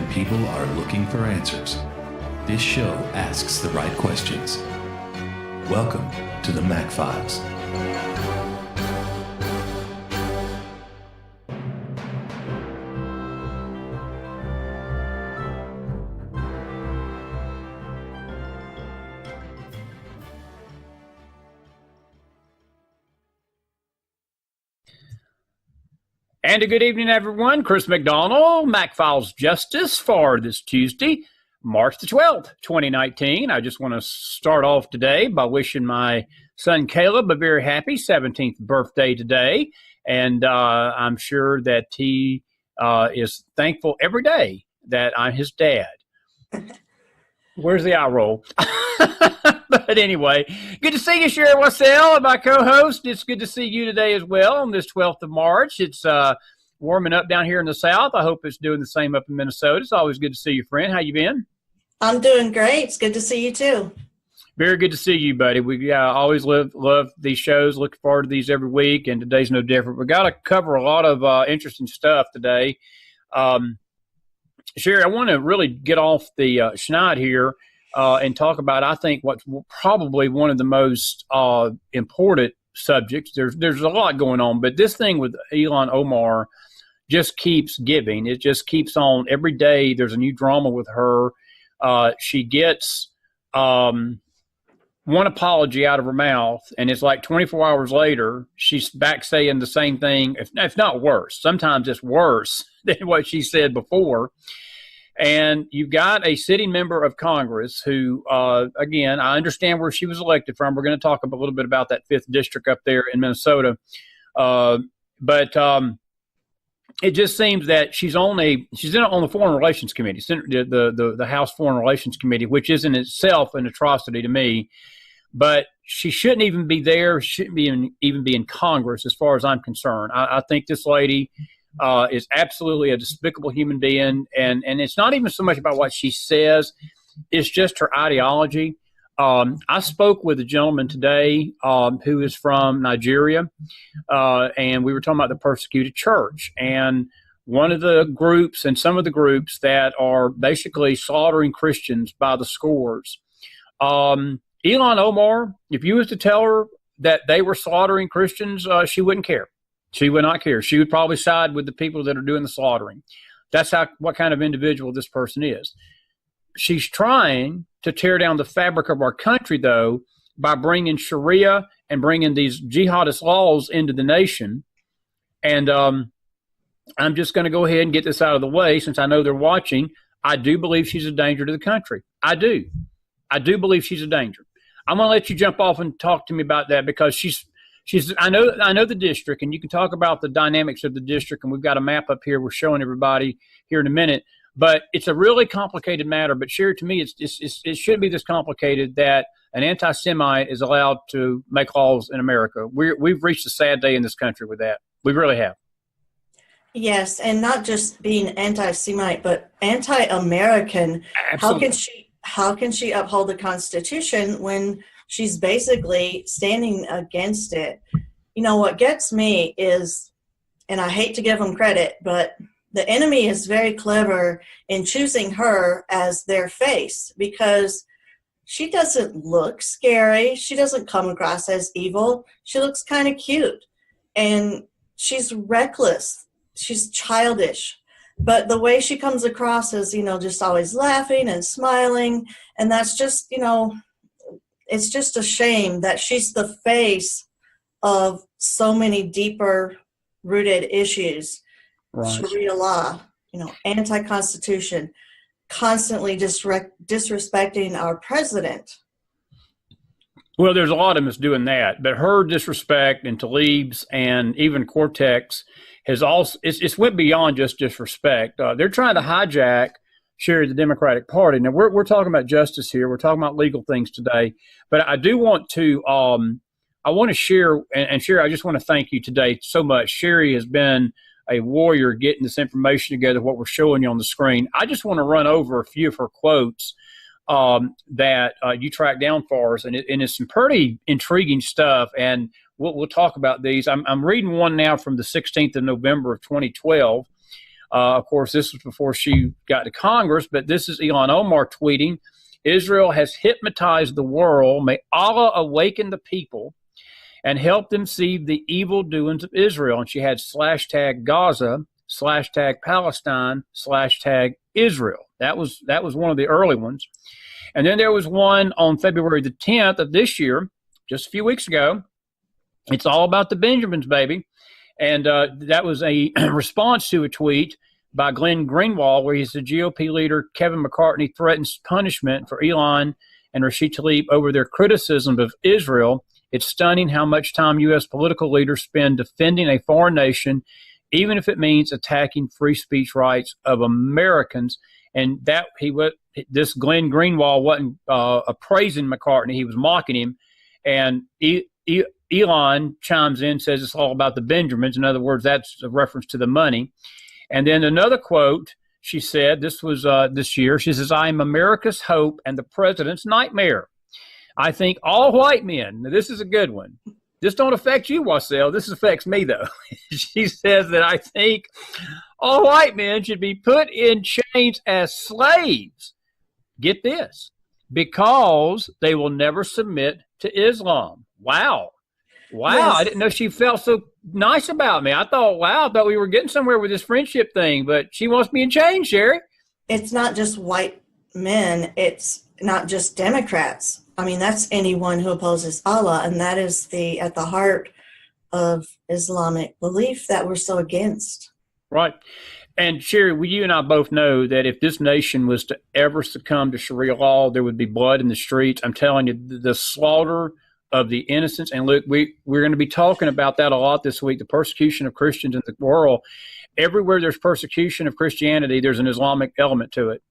when people are looking for answers. This show asks the right questions. Welcome to the Mac Files. And a good evening, everyone. Chris McDonald, Mac Files Justice for this Tuesday, March the 12th, 2019. I just want to start off today by wishing my son Caleb a very happy 17th birthday today. And I'm sure that he is thankful every day that I'm his dad. Where's the eye roll? But anyway, good to see you, Shari Wassell, my co-host. It's good to see you today as well on this 12th of March. It's warming up down here in the South. I hope it's doing the same up in Minnesota. It's always good to see you, friend. How you been? I'm doing great. It's good to see you, too. Very good to see you, buddy. We always love these shows. Looking forward to these every week, and today's no different. We got to cover a lot of interesting stuff today. Shari, I want to really get off the schneid here and talk about, I think, what's probably one of the most important subjects. There's a lot going on, but this thing with Ilhan Omar just keeps giving. It just keeps on. Every day there's a new drama with her. She gets one apology out of her mouth, and it's like 24 hours later, she's back saying the same thing, if not worse. Sometimes it's worse than what she said before. And you've got a sitting member of Congress who, again, I understand where she was elected from. We're going to talk a little bit about that 5th district up there in Minnesota. But it just seems that she's on the Foreign Relations Committee, the House Foreign Relations Committee, which is in itself an atrocity to me. But she shouldn't even be there. She shouldn't even be in Congress, as far as I'm concerned. I think this lady is absolutely a despicable human being, and it's not even so much about what she says. It's just her ideology. I spoke with a gentleman today who is from Nigeria, and we were talking about the persecuted church. And one of the groups and some of the groups that are basically slaughtering Christians by the scores. Ilhan Omar, if you was to tell her that they were slaughtering Christians, she wouldn't care. She would not care. She would probably side with the people that are doing the slaughtering. That's what kind of individual this person is. She's trying to tear down the fabric of our country, though, by bringing Sharia and bringing these jihadist laws into the nation. And I'm just going to go ahead and get this out of the way since I know they're watching. I do believe she's a danger to the country. I do believe she's a danger. I'm going to let you jump off and talk to me about that because I know the district, and you can talk about the dynamics of the district, and we've got a map up here we're showing everybody here in a minute. But it's a really complicated matter. But Shari, to me, it shouldn't be this complicated that an anti-Semite is allowed to make laws in America. We've reached a sad day in this country with that. We really have. Yes, and not just being anti-Semite, but anti-American. Absolutely. How can she uphold the Constitution when she's basically standing against it? You know, what gets me is, and I hate to give them credit, but the enemy is very clever in choosing her as their face because she doesn't look scary. She doesn't come across as evil. She looks kind of cute. And she's reckless. She's childish. But the way she comes across is, just always laughing and smiling. And that's just, it's just a shame that she's the face of so many deeper rooted issues. Right. Sharia law, anti-constitution, constantly disrespecting our president. Well, there's a lot of us doing that, but her disrespect and Tlaib's and even Cortex has also, it's went beyond just disrespect. They're trying to hijack, Shari, the Democratic Party. Now, we're talking about justice here. We're talking about legal things today, but I do want to, I want to share, and Shari, I just want to thank you today so much. Shari has been a warrior getting this information together, what we're showing you on the screen. I just want to run over a few of her quotes that you tracked down for us, and it's some pretty intriguing stuff, and we'll talk about these. I'm reading one now from the 16th of November of 2012. Of course, this was before she got to Congress, but this is Ilhan Omar tweeting, Israel has hypnotized the world. May Allah awaken the people and help them see the evil doings of Israel. And she had /tag Gaza, /tag Palestine, /tag Israel. That was one of the early ones. And then there was one on February the 10th of this year, just a few weeks ago. It's all about the Benjamins, baby. And that was a response to a tweet by Glenn Greenwald, where he's the GOP leader. Kevin McCartney threatens punishment for Ilhan and Rashid Tlaib over their criticism of Israel. It's stunning how much time U.S. political leaders spend defending a foreign nation, even if it means attacking free speech rights of Americans. And that this Glenn Greenwald wasn't appraising McCartney; he was mocking him. And Ilhan chimes in, says it's all about the Benjamins. In other words, that's a reference to the money. And then another quote, she said, this was this year, she says, I am America's hope and the president's nightmare. I think all white men, now this is a good one. This don't affect you, Wassell. This affects me, though. She says that I think all white men should be put in chains as slaves. Get this, because they will never submit to Islam. Wow. Yes. I didn't know she felt so nice about me. I thought we were getting somewhere with this friendship thing, but she wants me in chains, Shari. It's not just white men. It's not just Democrats. I mean, that's anyone who opposes Allah, and that is at the heart of Islamic belief that we're so against. Right. And Shari, you and I both know that if this nation was to ever succumb to Sharia law, there would be blood in the streets. I'm telling you, the slaughter of the innocents. And look, we're going to be talking about that a lot this week, the persecution of Christians in the world. Everywhere there's persecution of Christianity, there's an Islamic element to it.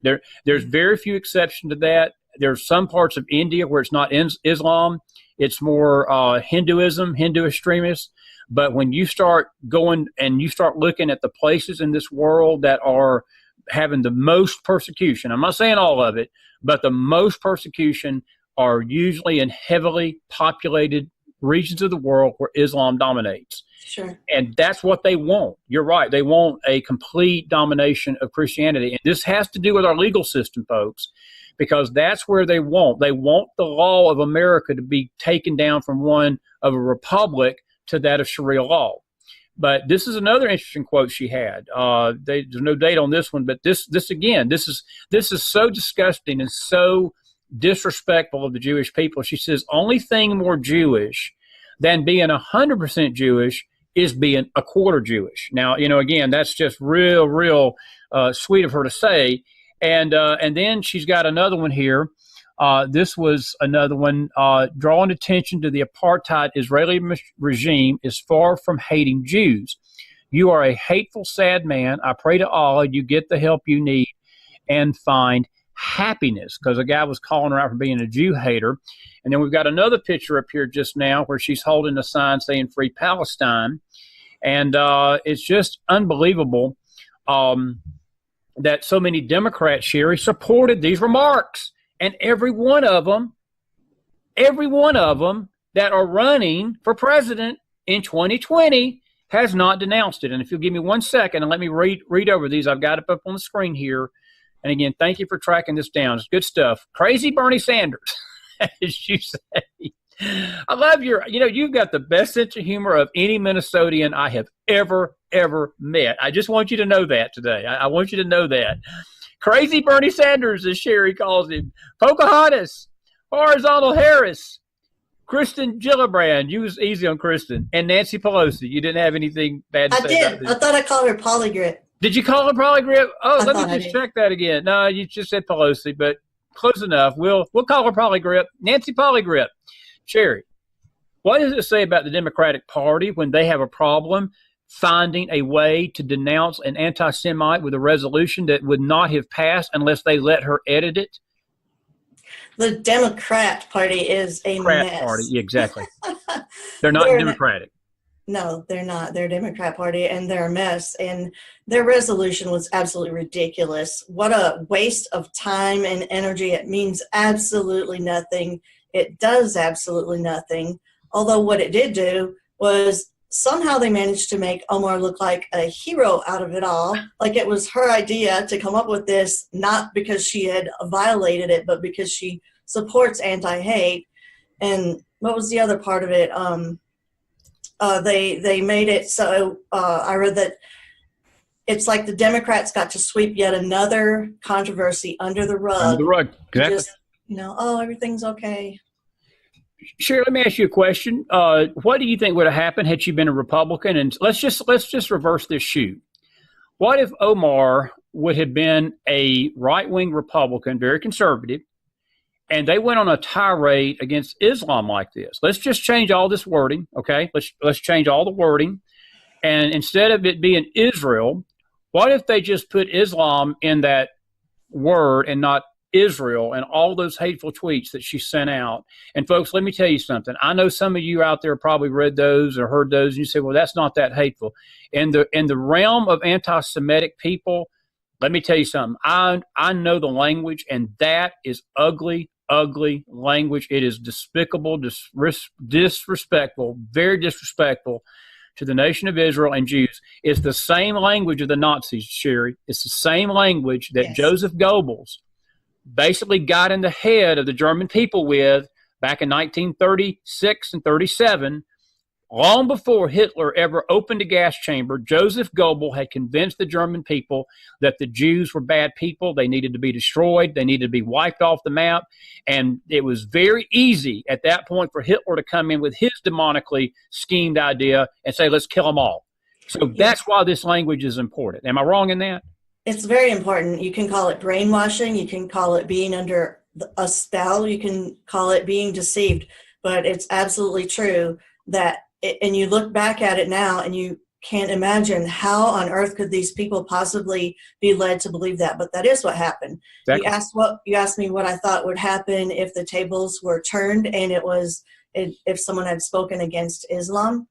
There's very few exceptions to that. There's some parts of India where it's not Islam. It's more Hinduism, Hindu extremists. But when you start going and you start looking at the places in this world that are having the most persecution, I'm not saying all of it, but the most persecution are usually in heavily populated regions of the world where Islam dominates. Sure. And that's what they want. You're right. They want a complete domination of Christianity. And this has to do with our legal system, folks, because that's where they want. They want the law of America to be taken down from one of a republic to that of Sharia law. But this is another interesting quote she had. There's no date on this one, but this is so disgusting and so disrespectful of the Jewish people. She says, only thing more Jewish than being 100% Jewish is being a quarter Jewish. Now, again, that's just real sweet of her to say. And then she's got another one here. This was another one, drawing attention to the apartheid Israeli regime is far from hating Jews. You are a hateful, sad man. I pray to Allah you get the help you need and find happiness, because a guy was calling her out for being a Jew hater. And then we've got another picture up here just now where she's holding a sign saying Free Palestine. And it's just unbelievable that so many Democrats, Shari, supported these remarks. And every one of them that are running for president in 2020 has not denounced it. And if you'll give me 1 second and let me read over these, I've got it up on the screen here. And again, thank you for tracking this down. It's good stuff. Crazy Bernie Sanders, as you say. I love you've got the best sense of humor of any Minnesotan I have ever met. I just want you to know that today. I want you to know that. Crazy Bernie Sanders, as Shari calls him. Pocahontas, Horizontal Harris, Kristen Gillibrand. You was easy on Kristen. And Nancy Pelosi. You didn't have anything bad to say about this. I thought I called her Polygrip. Did you call her Polygrip? Oh, let me just check that again. No, you just said Pelosi, but close enough. We'll call her Polygrip. Nancy Polygrip. Shari, what does it say about the Democratic Party when they have a problem finding a way to denounce an anti-Semite with a resolution that would not have passed unless they let her edit it? The Democrat Party is a mess. Party, yeah, exactly. They're not Democratic. No, they're not. They're a Democrat Party, and they're a mess. And their resolution was absolutely ridiculous. What a waste of time and energy. It means absolutely nothing. It does absolutely nothing. Although what it did do was somehow they managed to make Omar look like a hero out of it all. Like it was her idea to come up with this, not because she had violated it, but because she supports anti-hate. And what was the other part of it? They made it so I read that it's like the Democrats got to sweep yet another controversy under the rug. Under the rug, exactly. Just, oh, everything's okay. Sherry, let me ask you a question. What do you think would have happened had she been a Republican? And let's just reverse this shoot. What if Omar would have been a right-wing Republican, very conservative, and they went on a tirade against Islam like this? Let's just change all this wording, okay? Let's change all the wording. And instead of it being Israel, what if they just put Islam in that word and not Israel, and all those hateful tweets that she sent out? And folks, let me tell you something. I know some of you out there probably read those or heard those, and you say, well, that's not that hateful. In the realm of anti-Semitic people, let me tell you something. I know the language, and that is ugly, ugly language. It is despicable, disrespectful, very disrespectful to the nation of Israel and Jews. It's the same language of the Nazis, Sherry. It's the same language that Joseph Goebbels basically got in the head of the German people with back in 1936 and 37. Long before Hitler ever opened a gas chamber, Joseph Goebbels had convinced the German people that the Jews were bad people. They needed to be destroyed. They needed to be wiped off the map. And it was very easy at that point for Hitler to come in with his demonically schemed idea and say, let's kill them all. So that's why this language is important. Am I wrong in that? It's very important. You can call it brainwashing. You can call it being under a spell. You can call it being deceived. But it's absolutely true that and you look back at it now and you can't imagine how on earth could these people possibly be led to believe that. But that is what happened. Exactly. You asked me what I thought would happen if the tables were turned and if someone had spoken against Islam.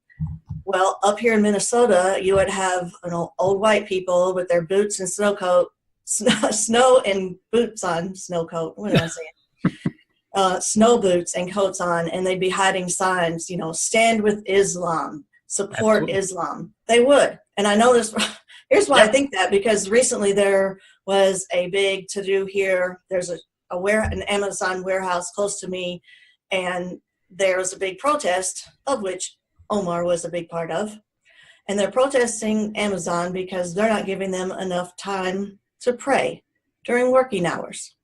Well, up here in Minnesota, you would have old white people with their boots and snow and boots on, snow coat. What am I saying? Snow boots and coats on, and they'd be hiding signs, stand with Islam, support Absolutely. Islam. They would. And I know this. Here's why I think that, because recently there was a big to-do here. There's an Amazon warehouse close to me, and there was a big protest, of which Omar was a big part of. And they're protesting Amazon because they're not giving them enough time to pray during working hours.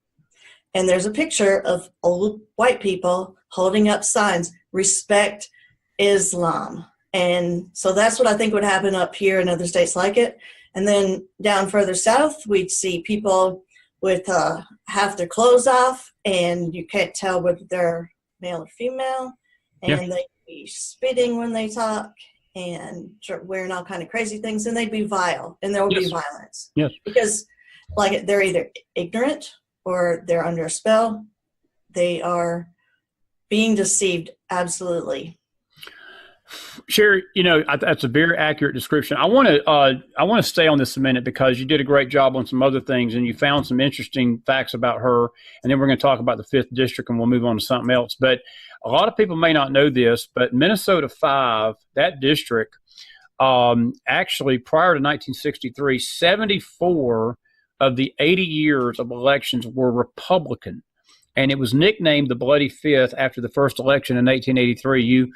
And there's a picture of old white people holding up signs, respect Islam. And so that's what I think would happen up here in other states like it. And then down further south, we'd see people with half their clothes off, and you can't tell whether they're male or female. And they'd be spitting when they talk and wearing all kind of crazy things. And they'd be vile, and there would be violence. Yes. Because they're either ignorant or they're under a spell. They are being deceived, absolutely. Sherry, that's a very accurate description. I want to stay on this a minute because you did a great job on some other things, and you found some interesting facts about her. And then we're going to talk about the 5th District, and we'll move on to something else. But a lot of people may not know this, but Minnesota 5, that district, actually prior to 1963, 74 of the 80 years of elections were Republican, and it was nicknamed the Bloody Fifth after the first election in 1883. You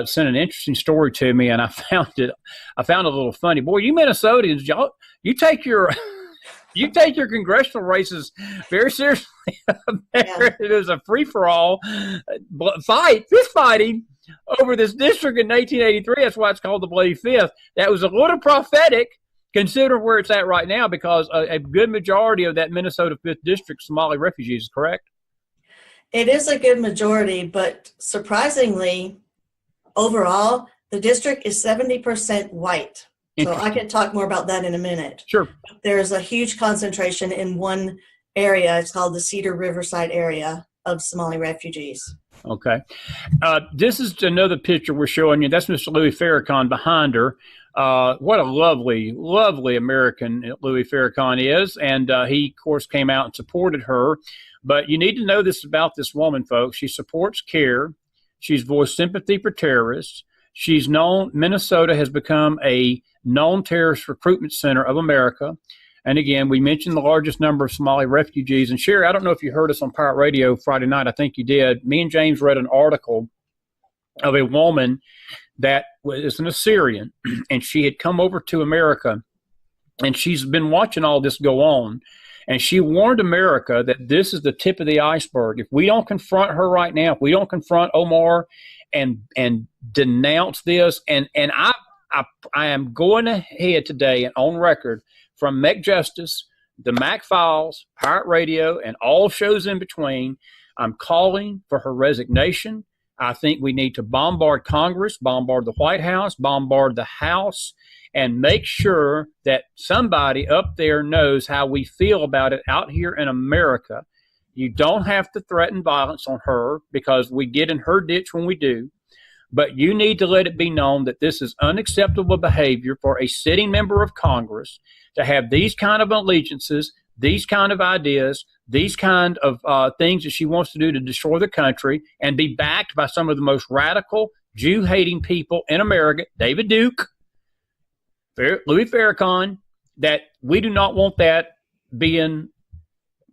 sent an interesting story to me, and I found it a little funny. Boy, you Minnesotans, y'all, you take your congressional races very seriously. It was a free-for-all fist fighting over this district in 1983. That's why it's called the Bloody Fifth. That was a little prophetic. Consider where it's at right now, because a good majority of that Minnesota 5th District Somali refugees, correct? It is a good majority, but surprisingly, overall, the district is 70% white. So I can talk more about that in a minute. Sure. There's a huge concentration in one area. It's called the Cedar Riverside area of Somali refugees. Okay. This is another picture we're showing you. That's Mr. Louis Farrakhan behind her. What a lovely, lovely American Louis Farrakhan is. And he, of course, came out and supported her. But you need to know this about this woman, folks. She supports CARE. She's voiced sympathy for terrorists. Minnesota has become a known terrorist recruitment center of America. And again, we mentioned the largest number of Somali refugees. And Shari, I don't know if you heard us on Pirate Radio Friday night. I think you did. Me and James read an article of a woman that was an Assyrian, and she had come over to America, and she's been watching all this go on. And she warned America that this is the tip of the iceberg. If we don't confront her right now, if we don't confront Omar and denounce this, and I am going ahead today and on record from Meg Justice, the Mac Files, Pirate Radio, and all shows in between, I'm calling for her resignation. I think we need to bombard Congress, bombard the White House, bombard the House, and make sure that somebody up there knows how we feel about it out here in America. You don't have to threaten violence on her because we get in her ditch when we do. But you need to let it be known that this is unacceptable behavior for a sitting member of Congress to have these kind of allegiances, these kind of ideas, these kind of things that she wants to do to destroy the country, and be backed by some of the most radical Jew-hating people in America, David Duke, Louis Farrakhan, that we do not want that being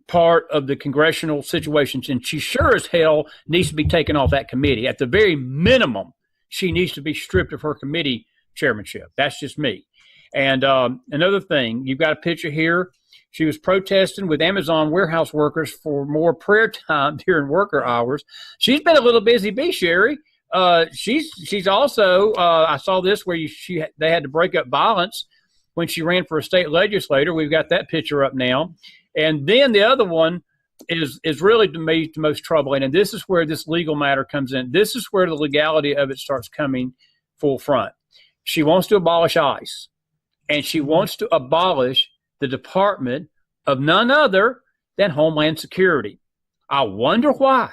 part of the congressional situations. And she sure as hell needs to be taken off that committee. At the very minimum, she needs to be stripped of her committee chairmanship. That's just me. And another thing, you've got a picture here. She was protesting with Amazon warehouse workers for more prayer time during worker hours. She's been a little busy bee, Shari. She's also, I saw this where they had to break up violence when she ran for a state legislator. We've got that picture up now. And then the other one is really, to me, the most troubling. And this is where this legal matter comes in. This is where the legality of it starts coming full front. She wants to abolish ICE. And she wants to abolish the Department of none other than Homeland Security. I wonder why.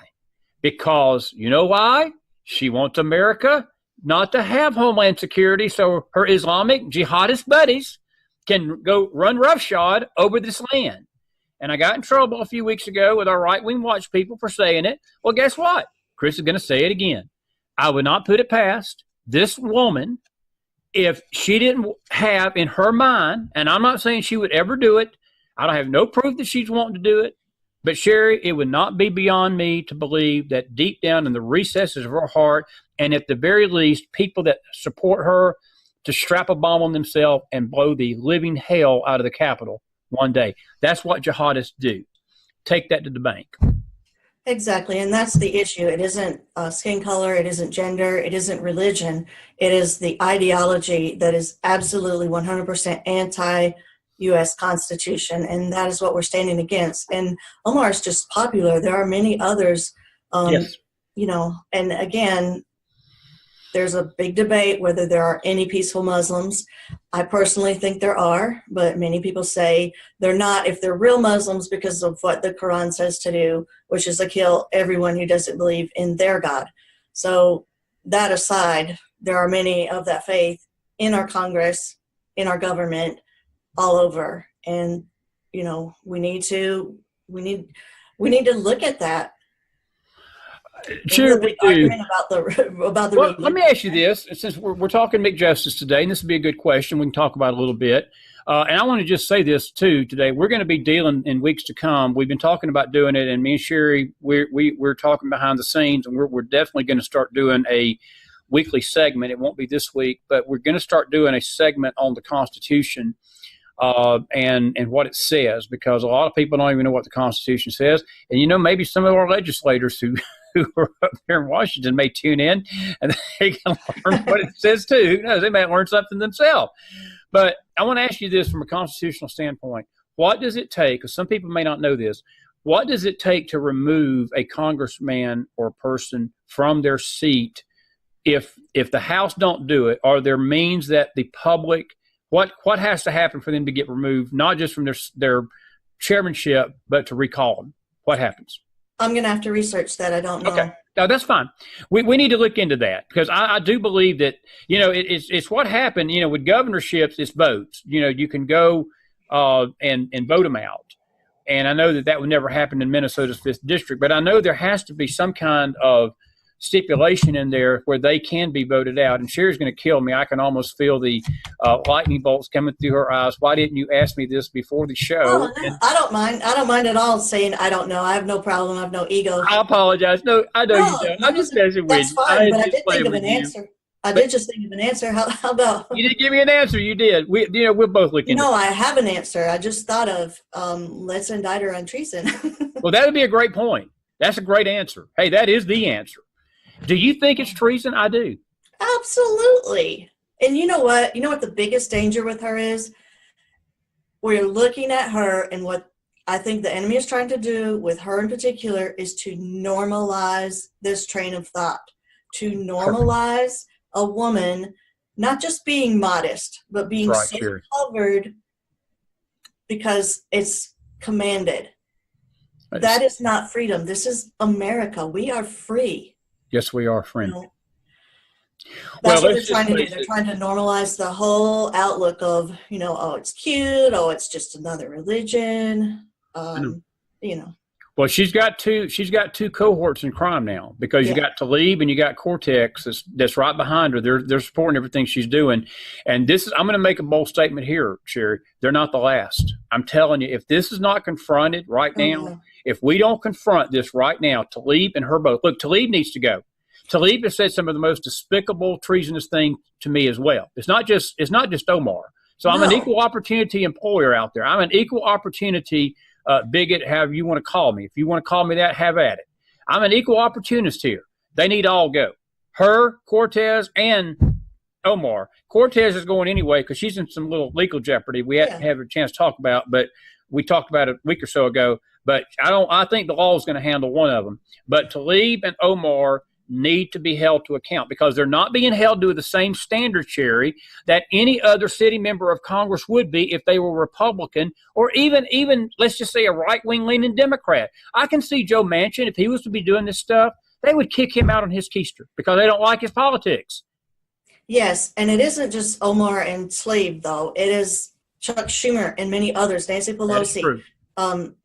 Because you know why? She wants America not to have Homeland Security so her Islamic jihadist buddies can go run roughshod over this land. And I got in trouble a few weeks ago with our right-wing watch people for saying it. Well, guess what? Chris is going to say it again. I would not put it past this woman if she didn't have in her mind, and I'm not saying she would ever do it. I don't have no proof that she's wanting to do it. But Shari, it would not be beyond me to believe that deep down in the recesses of her heart, and at the very least, people that support her to strap a bomb on themselves and blow the living hell out of the Capitol one day. That's what jihadists do. Take that to the bank. Exactly, and that's the issue. It isn't skin color, it isn't gender, it isn't religion. It is the ideology that is absolutely 100% anti-U.S. Constitution, and that is what we're standing against. And Omar is just popular. There are many others, yes. And again, there's a big debate whether there are any peaceful Muslims. I personally think there are, but many people say they're not if they're real Muslims because of what the Quran says to do, which is to kill everyone who doesn't believe in their God. So that aside, there are many of that faith in our Congress, in our government, all over. And, we need to look at that. Sure, we do. About the well, let me ask you this. Since we're talking Mick Justice today, and this would be a good question, we can talk about it a little bit. And I want to just say this, too, today. We're going to be dealing in weeks to come. We've been talking about doing it, and me and Shari, we're talking behind the scenes, and we're definitely going to start doing a weekly segment. It won't be this week, but we're going to start doing a segment on the Constitution and what it says, because a lot of people don't even know what the Constitution says. And, maybe some of our legislators who are up here in Washington may tune in and they can learn what it says too. Who knows? They may learn something themselves. But I want to ask you this from a constitutional standpoint. What does it take, because some people may not know this, what does it take to remove a congressman or person from their seat if the House don't do it? Are there means that the public, what has to happen for them to get removed, not just from their chairmanship, but to recall them? What happens? I'm going to have to research that. I don't know. Okay. No, that's fine. We need to look into that, because I do believe that, it's what happened, with governorships, it's votes. You can go and vote them out. And I know that would never happen in Minnesota's 5th district, but I know there has to be some kind of stipulation in there where they can be voted out. And Sherry's going to kill me. I can almost feel the lightning bolts coming through her eyes. Why didn't you ask me this before the show? Oh, no, I don't mind. I don't mind at all saying I don't know. I have no problem. I have no ego. I apologize. No, I know you don't. I'm just messing with you. That's fine, but I did think of an answer. I did just think of an answer. How about? You didn't give me an answer. You did. We're both looking. No, I have an answer. I just thought of let's indict her on treason. Well, that would be a great point. That's a great answer. Hey, that is the answer. Do you think it's treason? I do. Absolutely. And you know what? You know what the biggest danger with her is? We're looking at her, and what I think the enemy is trying to do with her in particular is to normalize this train of thought, to normalize a woman not just being modest, but being so covered because it's commanded. That is not freedom. This is America. We are free. Yes, we are, friend. That's what they're trying to do. They're trying to normalize the whole outlook of, oh, it's cute. Oh, it's just another religion. Well, she's got two cohorts in crime now, because you got Talib and you got Cortex that's right behind her. They're supporting everything she's doing. And I'm going to make a bold statement here, Sherry. They're not the last. I'm telling you, if this is not confronted right now, if we don't confront this right now, Talib and her both. Look, Talib needs to go. Talib has said some of the most despicable, treasonous thing to me as well. It's not just Omar. So I'm an equal opportunity employer out there. I'm an equal opportunity bigot, however you want to call me. If you want to call me that, have at it. I'm an equal opportunist here. They need to all go. Her, Cortez, and Omar. Cortez is going anyway because she's in some little legal jeopardy we hadn't had a chance to talk about, but we talked about it a week or so ago. But I think the law is going to handle one of them. But Talib and Omar need to be held to account, because they're not being held to the same standard, Sherry, that any other city member of Congress would be if they were Republican, or even let's just say a right-wing leaning Democrat. I can see Joe Manchin, if he was to be doing this stuff, they would kick him out on his keister because they don't like his politics. Yes, and it isn't just Omar and Tlaib, though. It is Chuck Schumer and many others, Nancy Pelosi.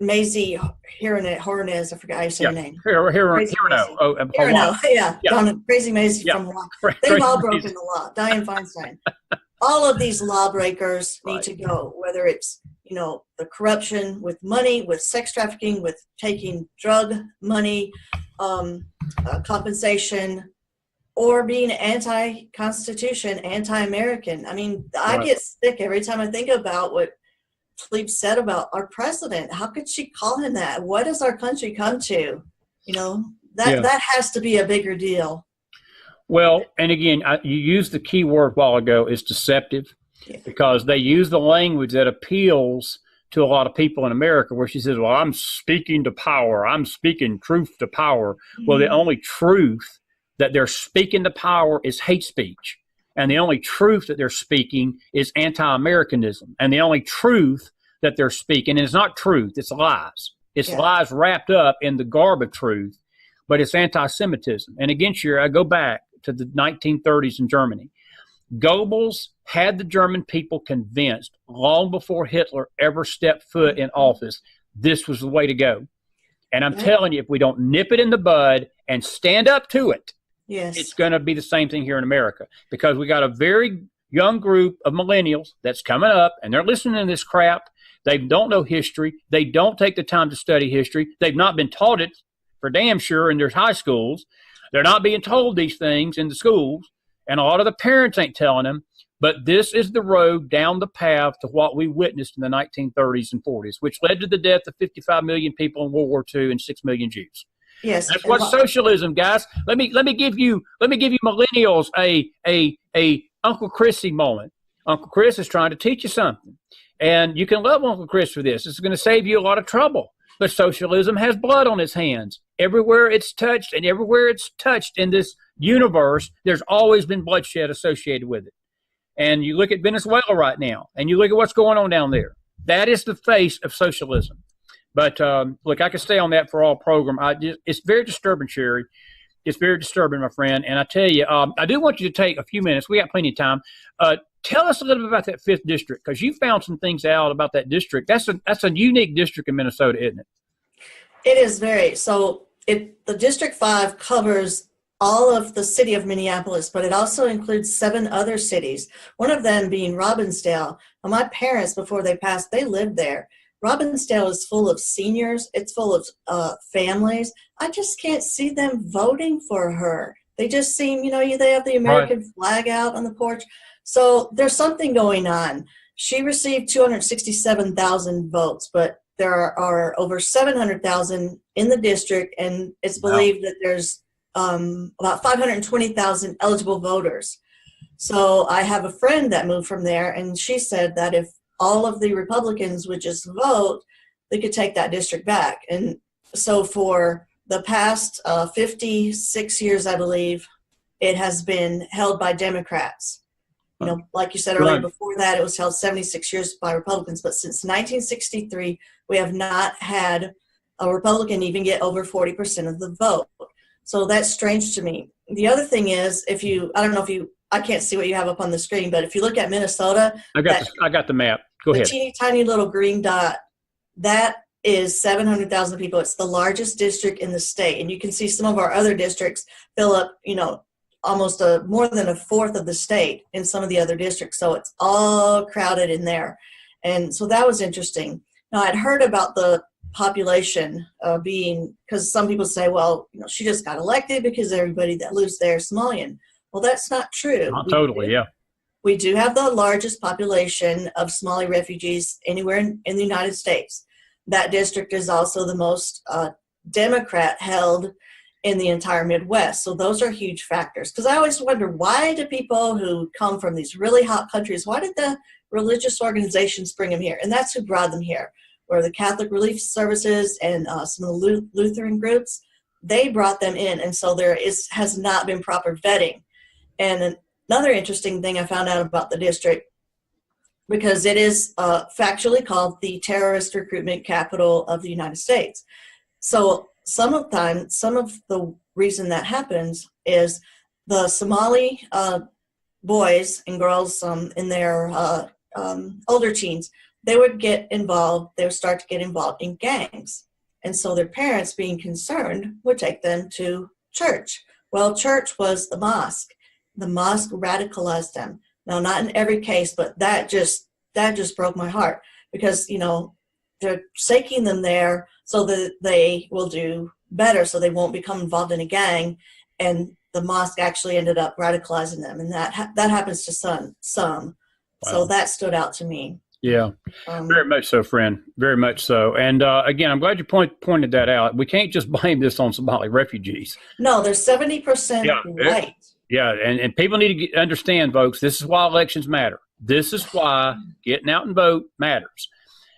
Mazie Hornez, I forgot how you say her name. Hirano. Crazy Mazie from Hawaii. They've all broken the law. Dianne Feinstein. All of these lawbreakers need to go, whether it's, the corruption with money, with sex trafficking, with taking drug money, compensation, or being anti-Constitution, anti-American. I mean, I get sick every time I think about what Tlaib said about our president. How could she call him that? What has our country come to? That has to be a bigger deal. Well, and again, you used the key word a while ago, is deceptive, because they use the language that appeals to a lot of people in America, where she says, well, I'm speaking to power. I'm speaking truth to power. Mm-hmm. Well, the only truth that they're speaking to power is hate speech. And the only truth that they're speaking is anti-Americanism. And the only truth that they're speaking, and it's not truth, it's lies. It's lies wrapped up in the garb of truth, but it's anti-Semitism. And again, Sherry, I go back to the 1930s in Germany. Goebbels had the German people convinced long before Hitler ever stepped foot in office, this was the way to go. And I'm telling you, if we don't nip it in the bud and stand up to it, it's going to be the same thing here in America, because we got a very young group of millennials that's coming up, and they're listening to this crap. They don't know history. They don't take the time to study history. They've not been taught it for damn sure in their high schools. They're not being told these things in the schools, and a lot of the parents ain't telling them. But this is the road down the path to what we witnessed in the 1930s and 40s, which led to the death of 55 million people in World War II and 6 million Jews. Yes, that's what socialism, guys. Let me give you millennials a Uncle Chrissy moment. Uncle Chris is trying to teach you something, and you can love Uncle Chris for this. It's going to save you a lot of trouble. But socialism has blood on its hands. Everywhere it's touched, and everywhere it's touched in this universe, there's always been bloodshed associated with it. And you look at Venezuela right now, and you look at what's going on down there. That is the face of socialism. But look, I could stay on that for all program. It's very disturbing, Sherry. It's very disturbing, my friend. And I tell you, I do want you to take a few minutes. We got plenty of time. Tell us a little bit about that 5th district, because you found some things out about that district. That's a unique district in Minnesota, isn't it? It is very. So the District 5 covers all of the city of Minneapolis, but it also includes 7 other cities, one of them being Robbinsdale. Now, my parents, before they passed, they lived there. Robbinsdale is full of seniors. It's full of families. I just can't see them voting for her. They just seem, they have the American flag out on the porch. So there's something going on. She received 267,000 votes, but there are over 700,000 in the district, and it's believed that there's about 520,000 eligible voters. So I have a friend that moved from there, and she said that if all of the Republicans would just vote, they could take that district back. And so for the past 56 years, I believe, it has been held by Democrats. Like you said earlier, before that, it was held 76 years by Republicans. But since 1963, we have not had a Republican even get over 40% of the vote. So that's strange to me. The other thing is, I can't see what you have up on the screen, but if you look at Minnesota, I got the map. Go ahead. The teeny tiny little green dot, that is 700,000 people. It's the largest district in the state, and you can see some of our other districts fill up, almost more than a fourth of the state in some of the other districts. So it's all crowded in there, and so that was interesting. Now, I'd heard about the population being, because some people say, well, she just got elected because everybody that lives there is Somalian. Well, that's not true. Not totally, yeah. We do have the largest population of Somali refugees anywhere in the United States. That district is also the most Democrat held in the entire Midwest. So those are huge factors. Because I always wonder, why do people who come from these really hot countries, why did the religious organizations bring them here? And that's who brought them here, were the Catholic Relief Services and some of the Lutheran groups. They brought them in, and so there has not been proper vetting. And another interesting thing I found out about the district, because it is factually called the terrorist recruitment capital of the United States. So some of the reason that happens is the Somali boys and girls in their older teens, they would start to get involved in gangs. And so their parents, being concerned, would take them to church. Well, church was the mosque. The mosque radicalized them. Now, not in every case, but that just broke my heart, because, they're taking them there so that they will do better, so they won't become involved in a gang. And the mosque actually ended up radicalizing them. And that happens to some. Wow. So that stood out to me. Yeah, very much so, friend. Very much so. And again, I'm glad you pointed that out. We can't just blame this on Somali refugees. No, they're 70% white. Yeah, and people need to understand, folks, this is why elections matter. This is why getting out and vote matters.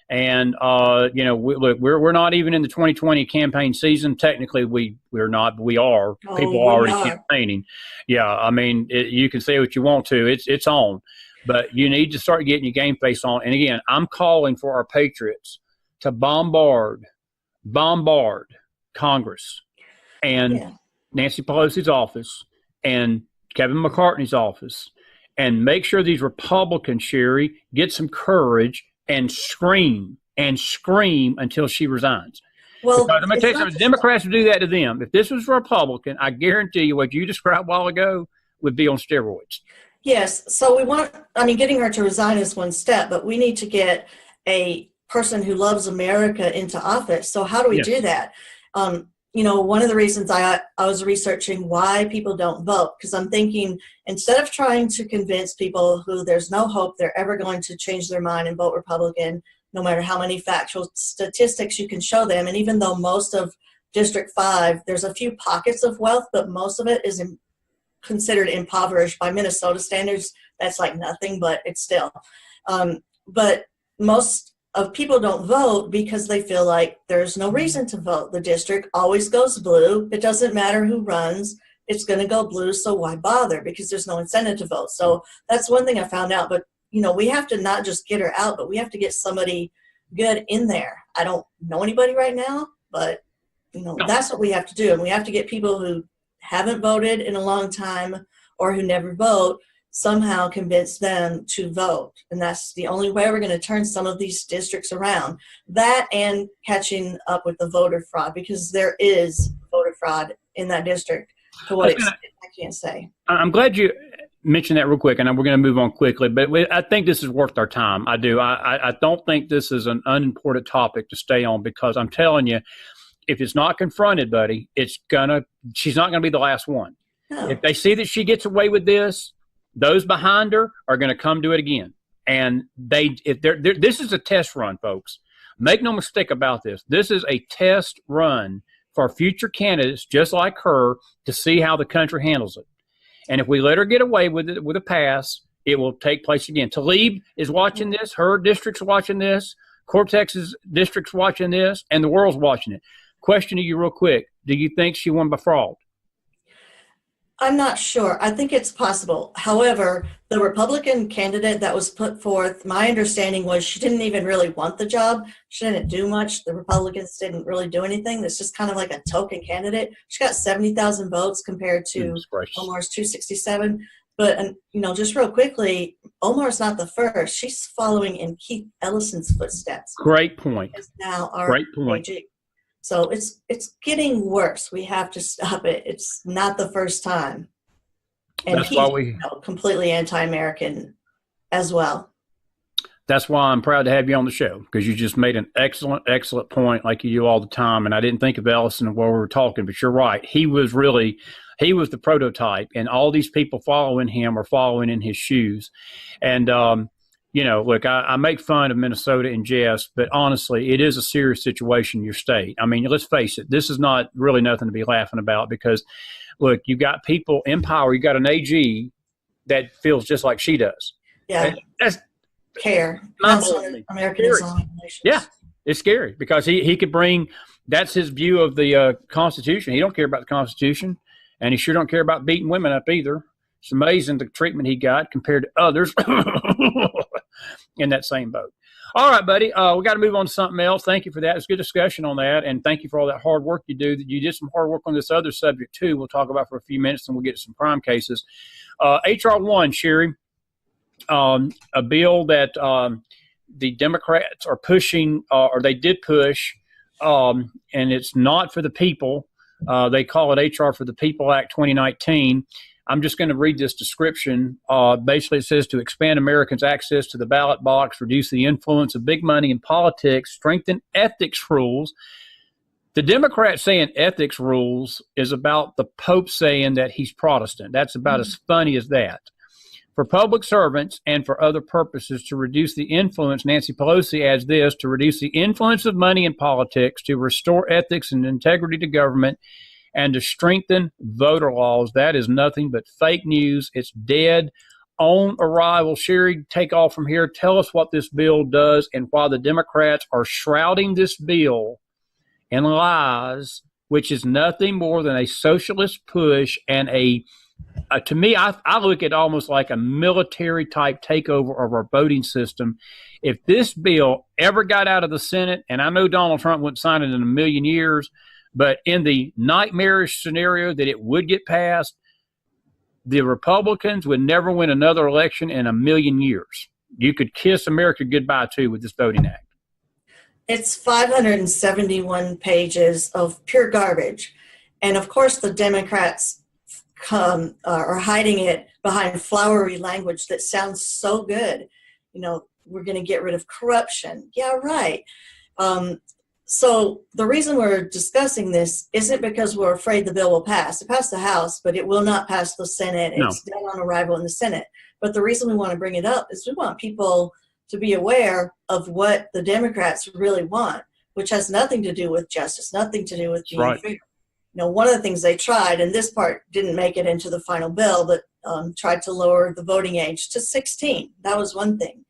And, we're not even in the 2020 campaign season. Technically, we're not, but we are. People are already campaigning. Yeah, I mean, you can say what you want to. It's on. But you need to start getting your game face on. And again, I'm calling for our patriots to bombard Congress and Nancy Pelosi's office and Kevin McCarthy's office, and make sure these Republicans, Shari, get some courage and scream until she resigns. Well, because I'm going to tell you something, the Democrats would do that to them. If this was a Republican, I guarantee you what you described a while ago would be on steroids. Yes. So getting her to resign is one step, but we need to get a person who loves America into office. So how do we do that? One of the reasons I was researching why people don't vote, because I'm thinking, instead of trying to convince people who there's no hope they're ever going to change their mind and vote Republican, no matter how many factual statistics you can show them, and even though most of District 5, there's a few pockets of wealth, but most of it is considered impoverished by Minnesota standards. That's like nothing, but it's still. But most of people don't vote because they feel like there's no reason to vote. The district always goes blue. It doesn't matter who runs. It's going to go blue, so why bother? Because there's no incentive to vote. So that's one thing I found out. But, we have to not just get her out, but we have to get somebody good in there. I don't know anybody right now, but, that's what we have to do. And we have to get people who haven't voted in a long time or who never vote, somehow convince them to vote. And that's the only way we're going to turn some of these districts around. That and catching up with the voter fraud, because there is voter fraud in that district. To what extent, I can't say. I'm glad you mentioned that real quick, and we're going to move on quickly. But I think this is worth our time. I do. I don't think this is an unimportant topic to stay on, because I'm telling you, if it's not confronted, buddy, she's not going to be the last one. No. If they see that she gets away with this, those behind her are going to come do it again. And this is a test run, folks. Make no mistake about this. This is a test run for future candidates just like her to see how the country handles it. And if we let her get away with it with a pass, it will take place again. Talib is watching this. Her district's watching this. Cortex's district's watching this. And the world's watching it. Question to you real quick. Do you think she won by fraud? I'm not sure. I think it's possible. However, the Republican candidate that was put forth, my understanding was she didn't even really want the job. She didn't do much. The Republicans didn't really do anything. It's just kind of like a token candidate. She got 70,000 votes compared to Omar's 267. But, just real quickly, Omar's not the first. She's following in Keith Ellison's footsteps. Great point. Now our Great point. AG. So it's getting worse. We have to stop it. It's not the first time. And that's he's why completely anti-American as well. That's why I'm proud to have you on the show, because you just made an excellent, excellent point like you do all the time. And I didn't think of Ellison while we were talking, but you're right. He was the prototype, and all these people following him are following in his shoes. And, look, I make fun of Minnesota in jest, but honestly, it is a serious situation in your state. I mean, let's face it, this is not really nothing to be laughing about, because, look, you've got people in power. You got an AG that feels just like she does. Yeah. That's care. American Islamic Relations. Yeah, it's scary, because he could bring – that's his view of the Constitution. He don't care about the Constitution, and he sure don't care about beating women up either. It's amazing the treatment he got compared to others in that same boat. All right, buddy. We got to move on to something else. Thank you for that. It's a good discussion on that, and thank you for all that hard work you do. You did some hard work on this other subject, too. We'll talk about for a few minutes, and we'll get to some crime cases. H.R. 1, Shari, a bill that the Democrats are pushing, or they did push, and it's not for the people. They call it H.R. for the People Act 2019. I'm just going to read this description. Basically, it says to expand Americans' access to the ballot box, reduce the influence of big money in politics, strengthen ethics rules. The Democrats saying ethics rules is about the Pope saying that he's Protestant. That's about as funny as that. For public servants and for other purposes, to reduce the influence, Nancy Pelosi adds this, to reduce the influence of money in politics, to restore ethics and integrity to government, and to strengthen voter laws. That is nothing but fake news. It's dead on arrival. Shari, take off from here. Tell us what this bill does and why the Democrats are shrouding this bill in lies, which is nothing more than a socialist push and to me, I look at almost like a military-type takeover of our voting system. If this bill ever got out of the Senate, and I know Donald Trump wouldn't sign it in a million years, but in the nightmarish scenario that it would get passed, the Republicans would never win another election in a million years. You could kiss America goodbye, too, with this voting act. It's 571 pages of pure garbage. And, of course, the Democrats are hiding it behind flowery language that sounds so good. We're going to get rid of corruption. Yeah, right. So the reason we're discussing this isn't because we're afraid the bill will pass. It passed the House, but it will not pass the Senate. No. It's dead on arrival in the Senate. But the reason we want to bring it up is we want people to be aware of what the Democrats really want, which has nothing to do with justice, nothing to do with being fair. One of the things they tried, and this part didn't make it into the final bill, but tried to lower the voting age to 16. That was one thing.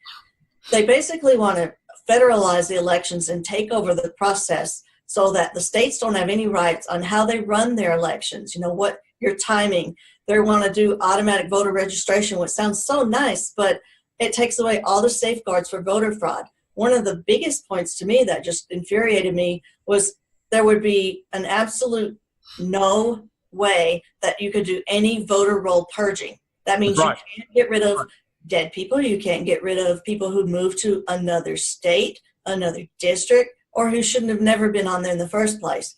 They basically want to federalize the elections and take over the process so that the states don't have any rights on how they run their elections. What your timing. They want to do automatic voter registration, which sounds so nice, but it takes away all the safeguards for voter fraud. One of the biggest points to me that just infuriated me was there would be an absolute no way that you could do any voter roll purging. That means you can't get rid of dead people. You can't get rid of people who moved to another state, another district, or who shouldn't have never been on there in the first place.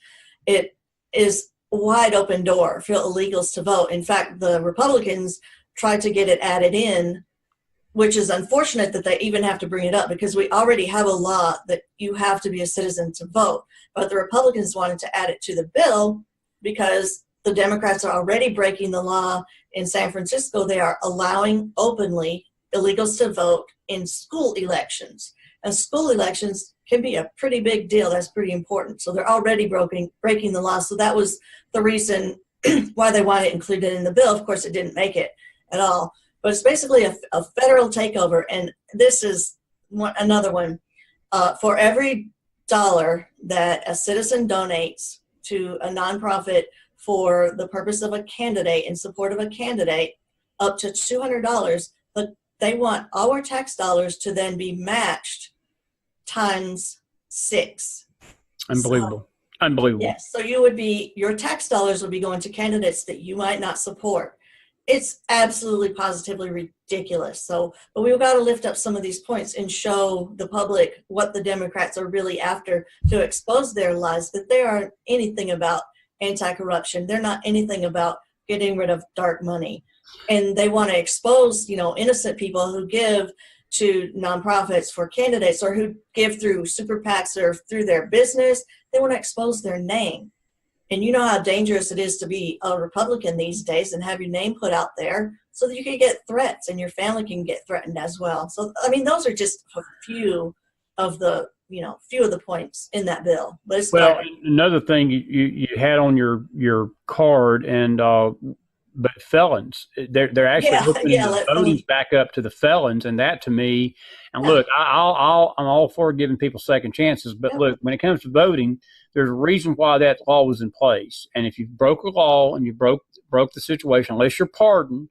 It is wide open door for illegals to vote. In fact, the Republicans tried to get it added in, which is unfortunate that they even have to bring it up because we already have a law that you have to be a citizen to vote. But the Republicans wanted to add it to the bill because the Democrats are already breaking the law. In San Francisco, they are allowing openly illegals to vote in school elections. And school elections can be a pretty big deal. That's pretty important. So they're already breaking the law. So that was the reason why they wanted it included in the bill. Of course, it didn't make it at all. But it's basically a federal takeover. And this is another one. For every dollar that a citizen donates to a nonprofit for the purpose of a candidate, in support of a candidate, up to $200, but they want our tax dollars to then be matched times 6. Unbelievable. So, Unbelievable. yes. So your tax dollars would be going to candidates that you might not support. It's absolutely positively ridiculous. So, but we've got to lift up some of these points and show the public what the Democrats are really after, to expose their lies, that they aren't anything about anti-corruption. They're not anything about getting rid of dark money. And they want to expose, innocent people who give to nonprofits for candidates or who give through super PACs or through their business. They want to expose their name. And you know how dangerous it is to be a Republican these days and have your name put out there so that you can get threats and your family can get threatened as well. So, I mean, those are just a few of the points in that bill. But it's another thing you had on your card, and but felons, they're actually opening the voting back up to the felons, and that to me, and look, I'm all for giving people second chances, but look, when it comes to voting, there's a reason why that law was in place, and if you broke a law and you broke the situation, unless you're pardoned,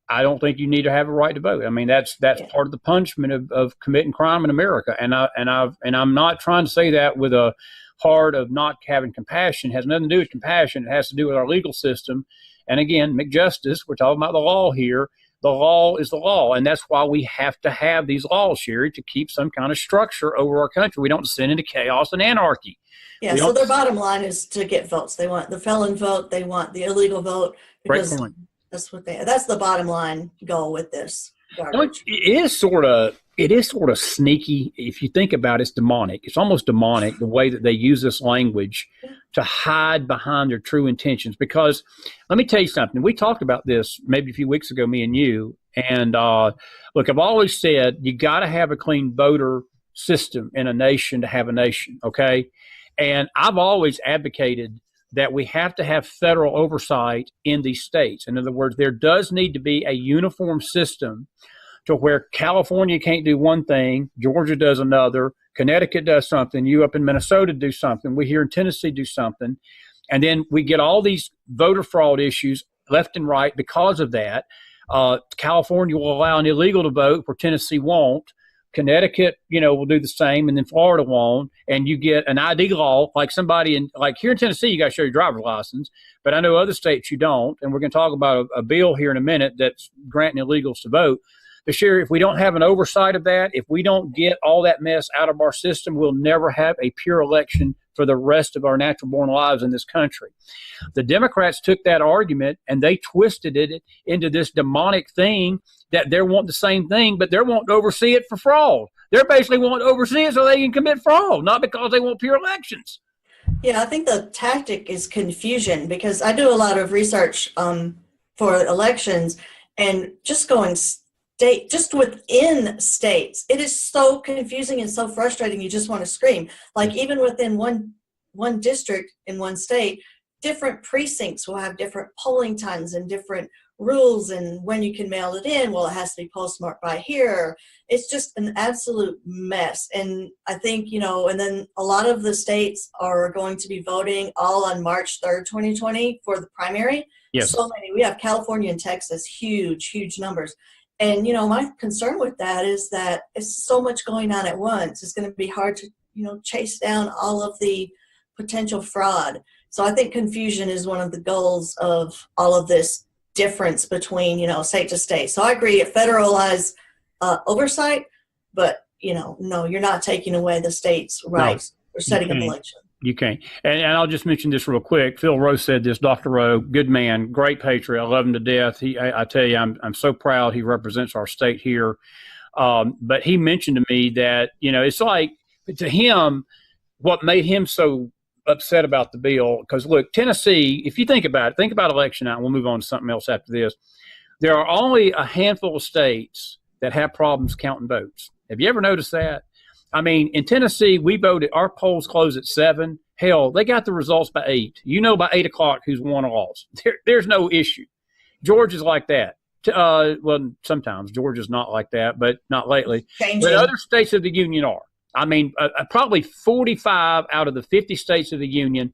I don't think you need to have a right to vote. I mean, that's part of the punishment of committing crime in America, and I'm not trying to say that with a heart of not having compassion. It has nothing to do with compassion. It has to do with our legal system. And again, McJustice, we're talking about the law here. The law is the law, and that's why we have to have these laws, Shari, to keep some kind of structure over our country. We don't descend into chaos and anarchy. Yeah, so their bottom line is to get votes. They want the felon vote. They want the illegal vote. Because great point. That's the bottom line goal with this garbage. It is sort of sneaky. If you think about it, it's demonic. It's almost demonic the way that they use this language to hide behind their true intentions. Because let me tell you something. We talked about this maybe a few weeks ago, me and you. And look, I've always said you got to have a clean voter system in a nation to have a nation, okay? And I've always advocated that we have to have federal oversight in these states. In other words, there does need to be a uniform system to where California can't do one thing, Georgia does another, Connecticut does something, you up in Minnesota do something, we here in Tennessee do something, and then we get all these voter fraud issues left and right because of that. California will allow an illegal to vote where Tennessee won't. Connecticut, will do the same, and then Florida won't. And you get an ID law, like here in Tennessee, you got to show your driver's license, but I know other states you don't. And we're going to talk about a bill here in a minute that's granting illegals to vote. But Shari, if we don't have an oversight of that, if we don't get all that mess out of our system, we'll never have a pure election for the rest of our natural born lives in this country. The Democrats took that argument and they twisted it into this demonic thing that they're wanting the same thing, but they're wanting to oversee it for fraud. They're basically wanting to oversee it so they can commit fraud, not because they want pure elections. Yeah, I think the tactic is confusion, because I do a lot of research for elections, and just within states, it is so confusing and so frustrating. You just want to scream. Like even within one district in one state, different precincts will have different polling times and different rules, and when you can mail it in, well, it has to be postmarked by here. It's just an absolute mess. And I think, and then a lot of the states are going to be voting all on March 3rd, 2020 for the primary. Yes. So many. We have California and Texas, huge numbers. And, my concern with that is that it's so much going on at once. It's going to be hard to, chase down all of the potential fraud. So I think confusion is one of the goals of all of this difference between, state to state. So I agree, federalize oversight, but, no, you're not taking away the state's rights or setting up election. You can't. And I'll just mention this real quick. Phil Rowe said this. Dr. Rowe, good man, great patriot. I love him to death. I tell you, I'm so proud he represents our state here. But he mentioned to me that, it's like to him, what made him so upset about the bill, because look, Tennessee, if you think about election night, and we'll move on to something else after this. There are only a handful of states that have problems counting votes. Have you ever noticed that? I mean, in Tennessee, we voted, our polls closed at 7. Hell, they got the results by 8. By 8 o'clock who's won or lost. There's no issue. Georgia's like that. Well, sometimes Georgia's not like that, but not lately. Changing. But other states of the union are. I mean, probably 45 out of the 50 states of the union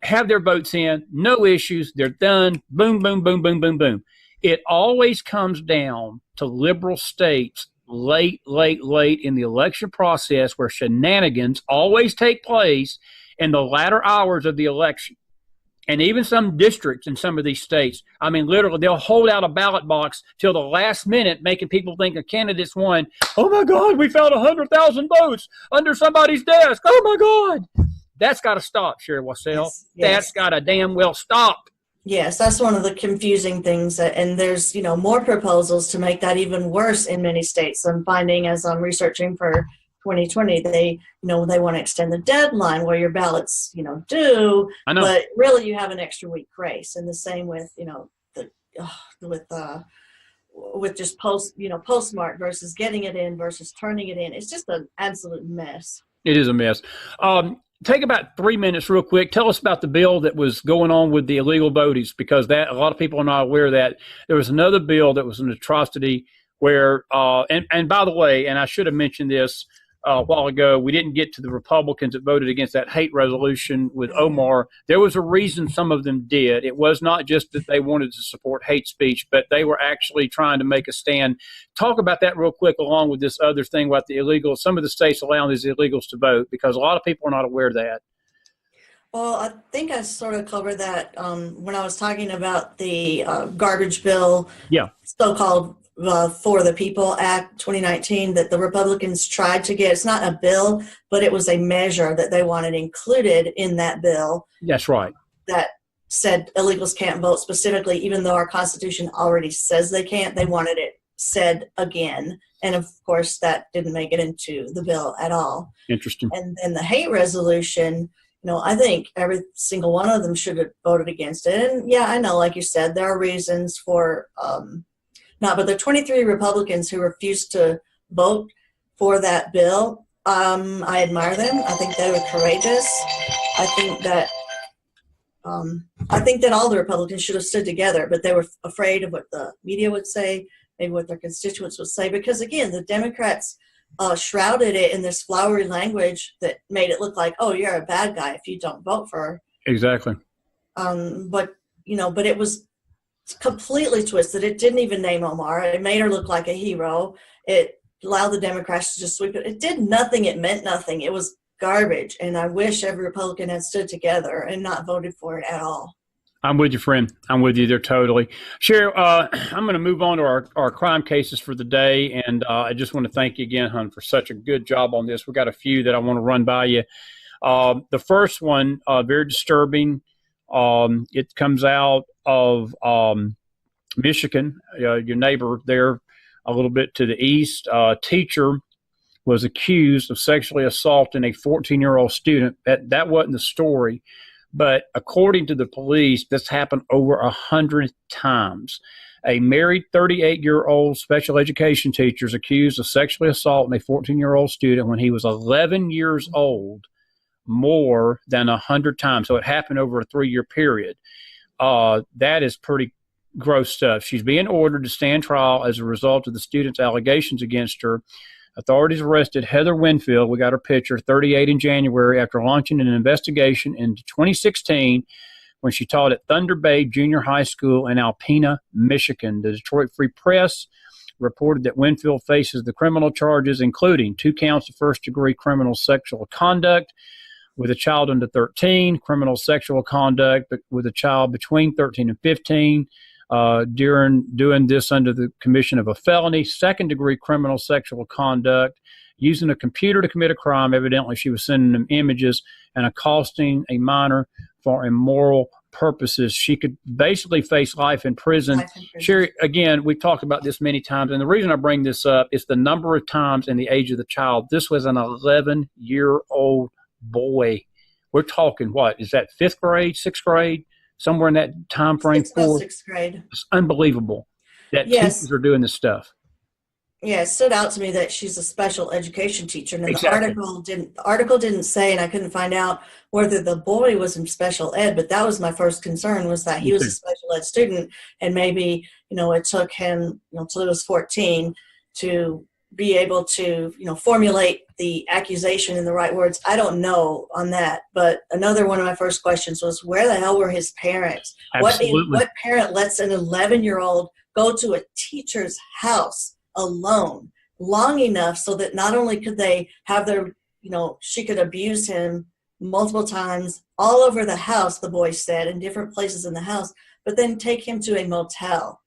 have their votes in, no issues, they're done, boom, boom, boom, boom, boom, boom. It always comes down to liberal states late in the election process where shenanigans always take place in the latter hours of the election. And even some districts in some of these states, I mean, literally, they'll hold out a ballot box till the last minute, making people think a candidate's won. Oh, my God, we found 100,000 votes under somebody's desk. Oh, my God. That's got to stop, Shari Wassell. Yes. That's got to damn well stop. Yes, that's one of the confusing things. And there's, more proposals to make that even worse in many states. I'm finding as I'm researching for 2020, they want to extend the deadline where your ballots, due. I know. But really, you have an extra week grace. And the same with, with just postmark versus getting it in versus turning it in. It's just an absolute mess. It is a mess. Take about 3 minutes real quick. Tell us about the bill that was going on with the illegal voties, because that a lot of people are not aware of that. There was another bill that was an atrocity where, and by the way, and I should have mentioned this a while ago, we didn't get to the Republicans that voted against that hate resolution with Omar. There was a reason some of them did. It was not just that they wanted to support hate speech, but they were actually trying to make a stand. Talk about that real quick, along with this other thing about the illegals, some of the states allowing these illegals to vote, because a lot of people are not aware of that. Well, I think I sort of covered that when I was talking about the garbage bill, so-called For the People Act 2019 that the Republicans tried to get. It's not a bill, but it was a measure that they wanted included in that bill. That's right. That said illegals can't vote specifically, even though our Constitution already says they can't. They wanted it said again. And of course, that didn't make it into the bill at all. Interesting. And then the hate resolution, I think every single one of them should have voted against it. And yeah, I know, like you said, there are reasons for but the 23 Republicans who refused to vote for that bill, I admire them. I think they were courageous. I think that all the Republicans should have stood together, but they were afraid of what the media would say, maybe what their constituents would say, because again, the Democrats shrouded it in this flowery language that made it look like, oh, you're a bad guy if you don't vote for her. Exactly. But it was completely twisted. It didn't even name Omar. It made her look like a hero. It allowed the Democrats to just sweep it. It did nothing. It meant nothing. It was garbage. And I wish every Republican had stood together and not voted for it at all. I'm with you, friend. I'm with you there totally. Shari, I'm going to move on to our crime cases for the day. And I just want to thank you again, hon, for such a good job on this. We got a few that I want to run by you. The first one, very disturbing. It comes out of Michigan, your neighbor there a little bit to the east. A teacher was accused of sexually assaulting a 14-year-old student. That wasn't the story, but according to the police, this happened over 100 times. A married 38-year-old special education teacher is accused of sexually assaulting a 14-year-old student when he was 11 years old, more than 100 times. So it happened over a 3-year period. That is pretty gross stuff. She's being ordered to stand trial as a result of the student's allegations against her. Authorities arrested Heather Winfield, we got her picture, 38, in January after launching an investigation into 2016 when she taught at Thunder Bay Junior High School in Alpena, Michigan. The Detroit Free Press reported that Winfield faces the criminal charges, including 2 counts of first-degree criminal sexual conduct with a child under 13, criminal sexual conduct with a child between 13 and 15, during doing this under the commission of a felony, second-degree criminal sexual conduct, using a computer to commit a crime. Evidently, she was sending them images and accosting a minor for immoral purposes. She could basically face life in prison. Shari, again, we've talked about this many times, and the reason I bring this up is the number of times and the age of the child. This was an 11-year-old boy. We're talking, what, is that 5th grade, 6th grade, somewhere in that time frame? 6th grade. It's unbelievable that teachers are doing this stuff. Yeah, it stood out to me that she's a special education teacher. And exactly. The article didn't say, and I couldn't find out whether the boy was in special ed, but that was my first concern, was that he was a special ed student, and maybe, it took him, till he was 14 to be able to, formulate the accusation in the right words. I don't know on that. But another one of my first questions was, where the hell were his parents? Absolutely. What parent lets an 11-year-old go to a teacher's house alone long enough so that not only could they have their, she could abuse him multiple times all over the house, the boy said, in different places in the house, but then take him to a motel.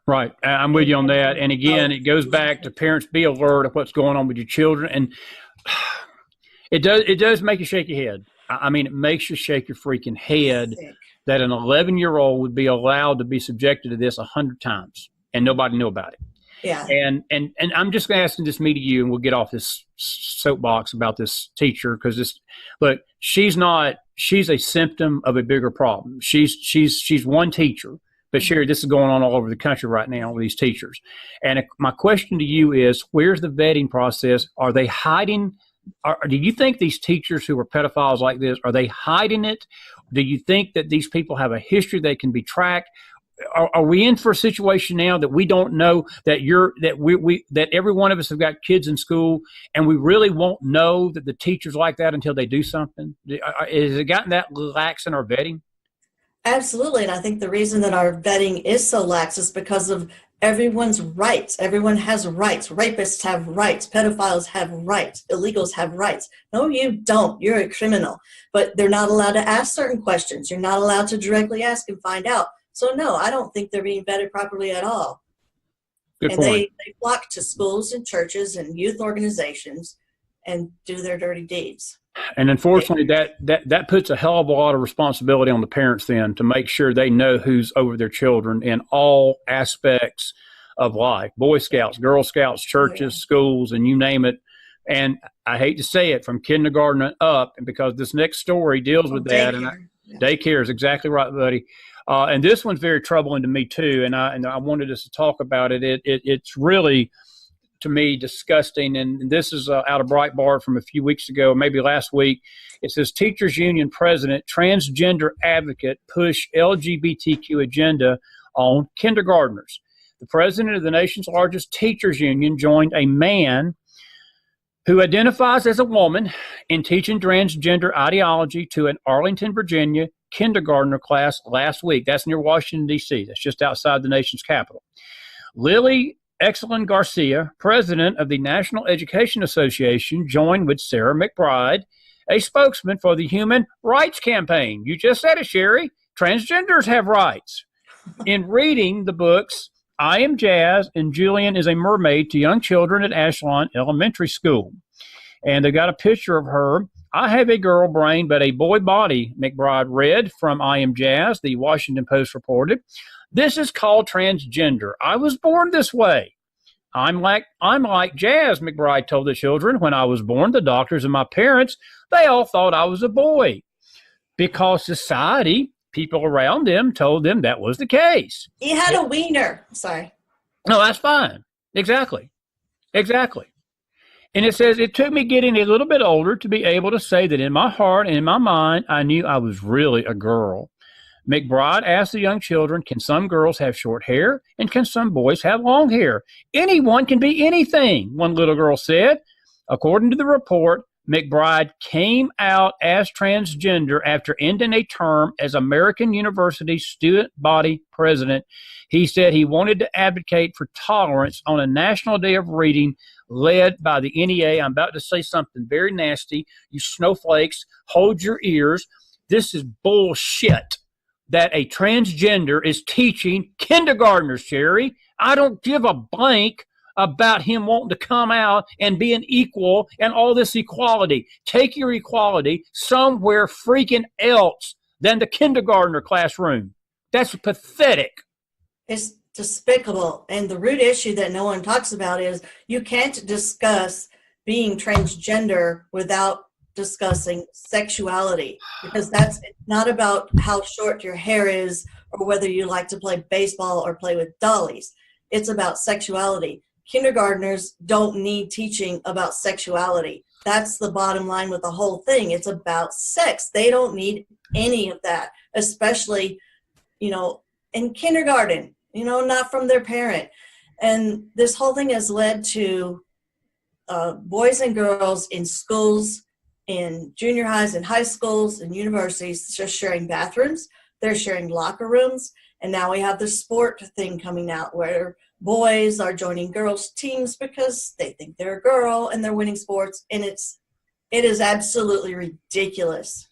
Right. I'm with you on that. And again, it goes back to parents, be alert of what's going on with your children. And it does make you shake your head. I mean, it makes you shake your freaking head that an 11-year-old would be allowed to be subjected to this 100 times and nobody knew about it. Yeah. And I'm just going to ask this me to you, and we'll get off this soapbox about this teacher, because she's a symptom of a bigger problem. She's one teacher, but Shari, this is going on all over the country right now with these teachers. And my question to you is, where's the vetting process? Are they hiding? Do you think these teachers who are pedophiles like this, are they hiding it? Do you think that these people have a history that can be tracked? Are we in for a situation now that we don't know that every one of us have got kids in school, and we really won't know that the teacher's like that until they do something? Has it gotten that lax in our vetting? Absolutely. And I think the reason that our vetting is so lax is because of everyone's rights. Everyone has rights. Rapists have rights. Pedophiles have rights. Illegals have rights. No, you don't. You're a criminal. But they're not allowed to ask certain questions. You're not allowed to directly ask and find out. So, no, I don't think they're being vetted properly at all. Good and point. They flock to schools and churches and youth organizations and do their dirty deeds. And unfortunately, that puts a hell of a lot of responsibility on the parents then to make sure they know who's over their children in all aspects of life. Boy Scouts, Girl Scouts, churches, schools, and you name it. And I hate to say it, from kindergarten up, and because this next story deals with that. Daycare is exactly right, buddy. And this one's very troubling to me too. And I wanted us to talk about it. It's really, to me, disgusting. And this is out of Breitbart from a few weeks ago, maybe last week. It says, Teachers Union President, Transgender Advocate push LGBTQ agenda on kindergartners. The president of the nation's largest teachers union joined a man who identifies as a woman in teaching transgender ideology to an Arlington, Virginia kindergartner class last week. That's near Washington, D.C. That's just outside the nation's capital. Lily Exelon Garcia, president of the National Education Association, joined with Sarah McBride, a spokesman for the Human Rights Campaign. You just said it, Shari. Transgenders have rights. In reading the books, I Am Jazz and Julian is a Mermaid to young children at Ashland Elementary School. And they got a picture of her. I have a girl brain, but a boy body, McBride read from I Am Jazz, the Washington Post reported. This is called transgender. I was born this way. I'm like Jazz, McBride told the children. When I was born, the doctors and my parents, they all thought I was a boy because society, people around them told them that was the case. He had a wiener. Sorry. No, that's fine. Exactly. And it says, it took me getting a little bit older to be able to say that in my heart and in my mind, I knew I was really a girl. McBride asked the young children, can some girls have short hair and can some boys have long hair? Anyone can be anything, one little girl said. According to the report, McBride came out as transgender after ending a term as American University student body president. He said he wanted to advocate for tolerance on a national day of reading led by the NEA. I'm about to say something very nasty. You snowflakes, hold your ears. This is bullshit that a transgender is teaching kindergartners, Shari. I don't give a blank about him wanting to come out and be an equal and all this equality. Take your equality somewhere freaking else than the kindergartner classroom. That's pathetic. It's despicable. And the root issue that no one talks about is you can't discuss being transgender without discussing sexuality, because that's not about how short your hair is or whether you like to play baseball or play with dollies. It's about sexuality. Kindergartners don't need teaching about sexuality. That's the bottom line with the whole thing. It's about sex. They don't need any of that, especially, in kindergarten, not from their parent. And this whole thing has led to boys and girls in schools, in junior highs and high schools and universities just sharing bathrooms. They're sharing locker rooms. And now we have the sport thing coming out where boys are joining girls' teams because they think they're a girl and they're winning sports. And it is absolutely ridiculous.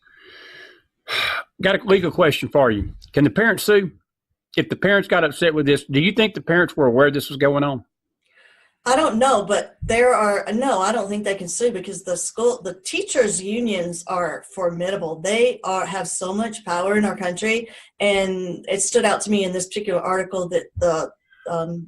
Got a legal question for you. Can the parents sue? If the parents got upset with this, do you think the parents were aware this was going on? I don't know, but I don't think they can sue because the teachers' unions are formidable. They have so much power in our country, and it stood out to me in this particular article that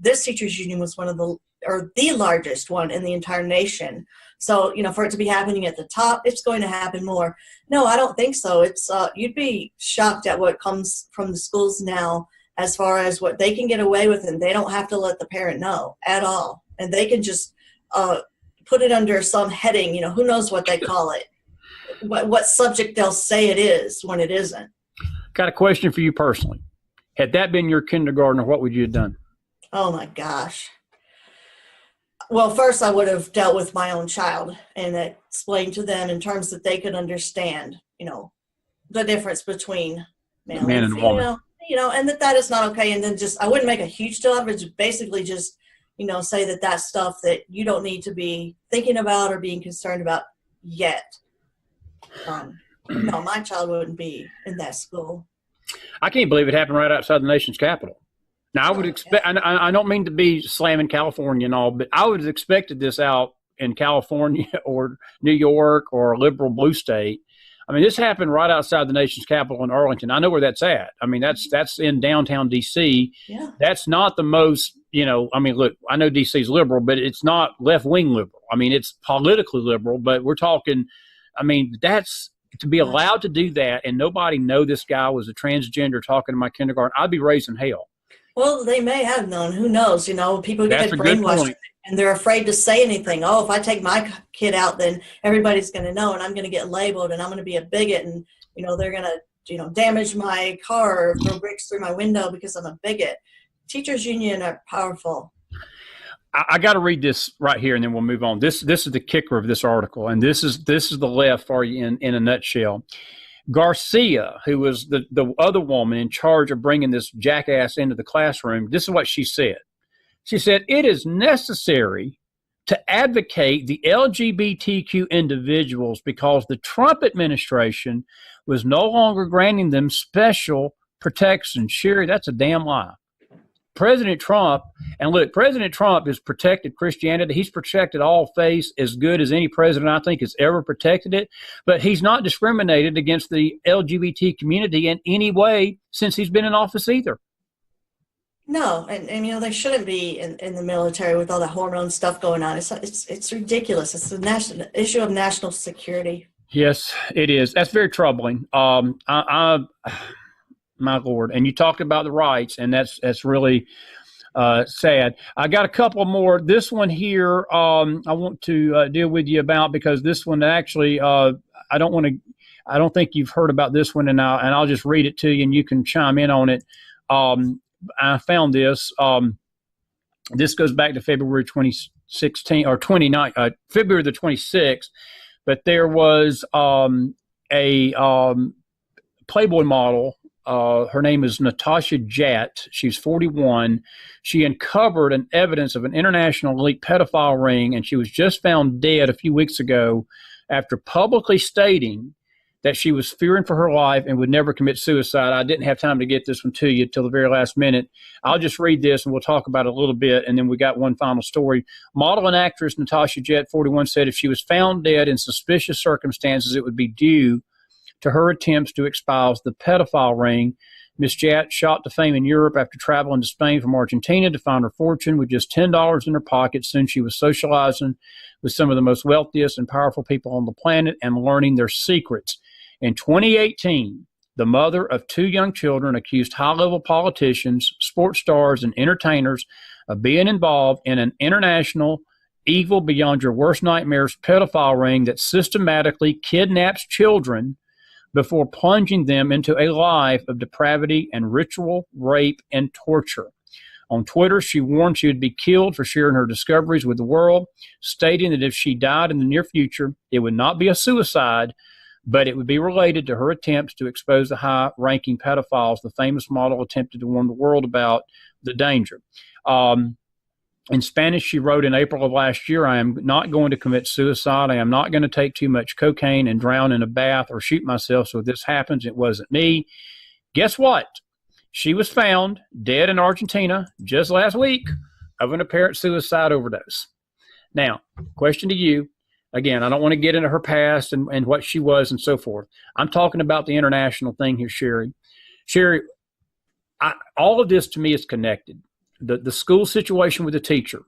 this teachers' union was the largest one in the entire nation. So, for it to be happening at the top, it's going to happen more. No, I don't think so. It's you'd be shocked at what comes from the schools now as far as what they can get away with, and they don't have to let the parent know at all. And they can just put it under some heading, who knows what they call it, what subject they'll say it is when it isn't. Got a question for you personally. Had that been your kindergartner, what would you have done? Oh, my gosh. Well, first I would have dealt with my own child and explained to them in terms that they could understand, the difference between male man and woman. And that is not okay. And then I wouldn't make a huge deal of it, just basically just say that that's stuff that you don't need to be thinking about or being concerned about yet. No, my child wouldn't be in that school. I can't believe it happened right outside the nation's capital. Now, I would expect, I don't mean to be slamming California and all, but I would have expected this out in California or New York or a liberal blue state. I mean, this happened right outside the nation's capital in Arlington. I know where that's at. I mean, that's in downtown D.C. Yeah. That's not the most, look, I know D.C. is liberal, but it's not left-wing liberal. I mean, it's politically liberal, but we're talking, that's to be allowed to do that and nobody know this guy was a transgender talking to my kindergarten. I'd be raising hell. Well, they may have known. Who knows? People get brainwashed and they're afraid to say anything. Oh, if I take my kid out, then everybody's going to know and I'm going to get labeled and I'm going to be a bigot and, they're going to, damage my car or throw bricks through my window because I'm a bigot. Teachers union are powerful. I got to read this right here and then we'll move on. This is the kicker of this article. And this is the left for you in a nutshell. Garcia, who was the other woman in charge of bringing this jackass into the classroom, this is what she said. She said, it is necessary to advocate the LGBTQ individuals because the Trump administration was no longer granting them special protection. Shari, that's a damn lie. President Trump has protected Christianity. He's protected all faiths as good as any president I think has ever protected it. But he's not discriminated against the LGBT community in any way since he's been in office either. No, and they shouldn't be in the military with all the hormone stuff going on. It's ridiculous. It's a national issue of national security. Yes, it is. That's very troubling. My Lord. And you talked about the rights, and that's really sad. I got a couple more. This one here I want to deal with you about because this one actually I don't think you've heard about this one, and I'll just read it to you and you can chime in on it. I found this. This goes back to February 2016 or 29, February the 26th, but there was a Playboy model. Her name is Natasha Jatt. She's 41. She uncovered an evidence of an international elite pedophile ring, and she was just found dead a few weeks ago after publicly stating that she was fearing for her life and would never commit suicide. I didn't have time to get this one to you till the very last minute. I'll just read this and we'll talk about it a little bit, and then we got one final story. Model and actress Natasha Jett, 41, said if she was found dead in suspicious circumstances, it would be due to her attempts to espouse the pedophile ring. Miss Jett shot to fame in Europe after traveling to Spain from Argentina to find her fortune with just $10 in her pocket. Soon she was socializing with some of the most wealthiest and powerful people on the planet and learning their secrets. In 2018, the mother of 2 young children accused high-level politicians, sports stars, and entertainers of being involved in an international, evil beyond your worst nightmares pedophile ring that systematically kidnaps children before plunging them into a life of depravity and ritual rape and torture. On Twitter, she warned she would be killed for sharing her discoveries with the world, stating that if she died in the near future, it would not be a suicide, but it would be related to her attempts to expose the high-ranking pedophiles the famous model attempted to warn the world about the danger. In Spanish, she wrote in April of last year, I am not going to commit suicide. I am not going to take too much cocaine and drown in a bath or shoot myself. So if this happens, it wasn't me. Guess what? She was found dead in Argentina just last week of an apparent suicide overdose. Now, question to you. Again, I don't want to get into her past and what she was and so forth. I'm talking about the international thing here, Shari. Shari, all of this to me is connected. The school situation with the teacher,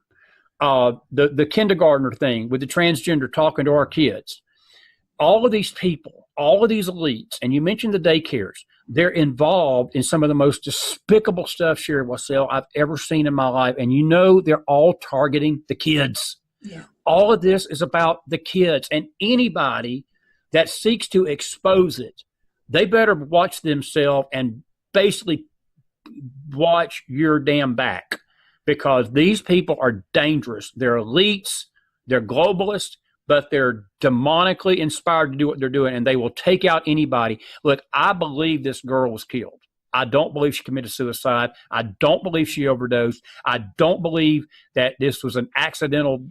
the kindergartner thing with the transgender talking to our kids, all of these people, all of these elites, and you mentioned the daycares, they're involved in some of the most despicable stuff, Shari Wassell, I've ever seen in my life. And you know they're all targeting the kids. Yeah. All of this is about the kids, and anybody that seeks to expose it, they better watch themselves and basically watch your damn back, because these people are dangerous. They're elites, they're globalists, but they're demonically inspired to do what they're doing, and they will take out anybody. Look, I believe this girl was killed. I don't believe she committed suicide. I don't believe she overdosed. I don't believe that this was an accidental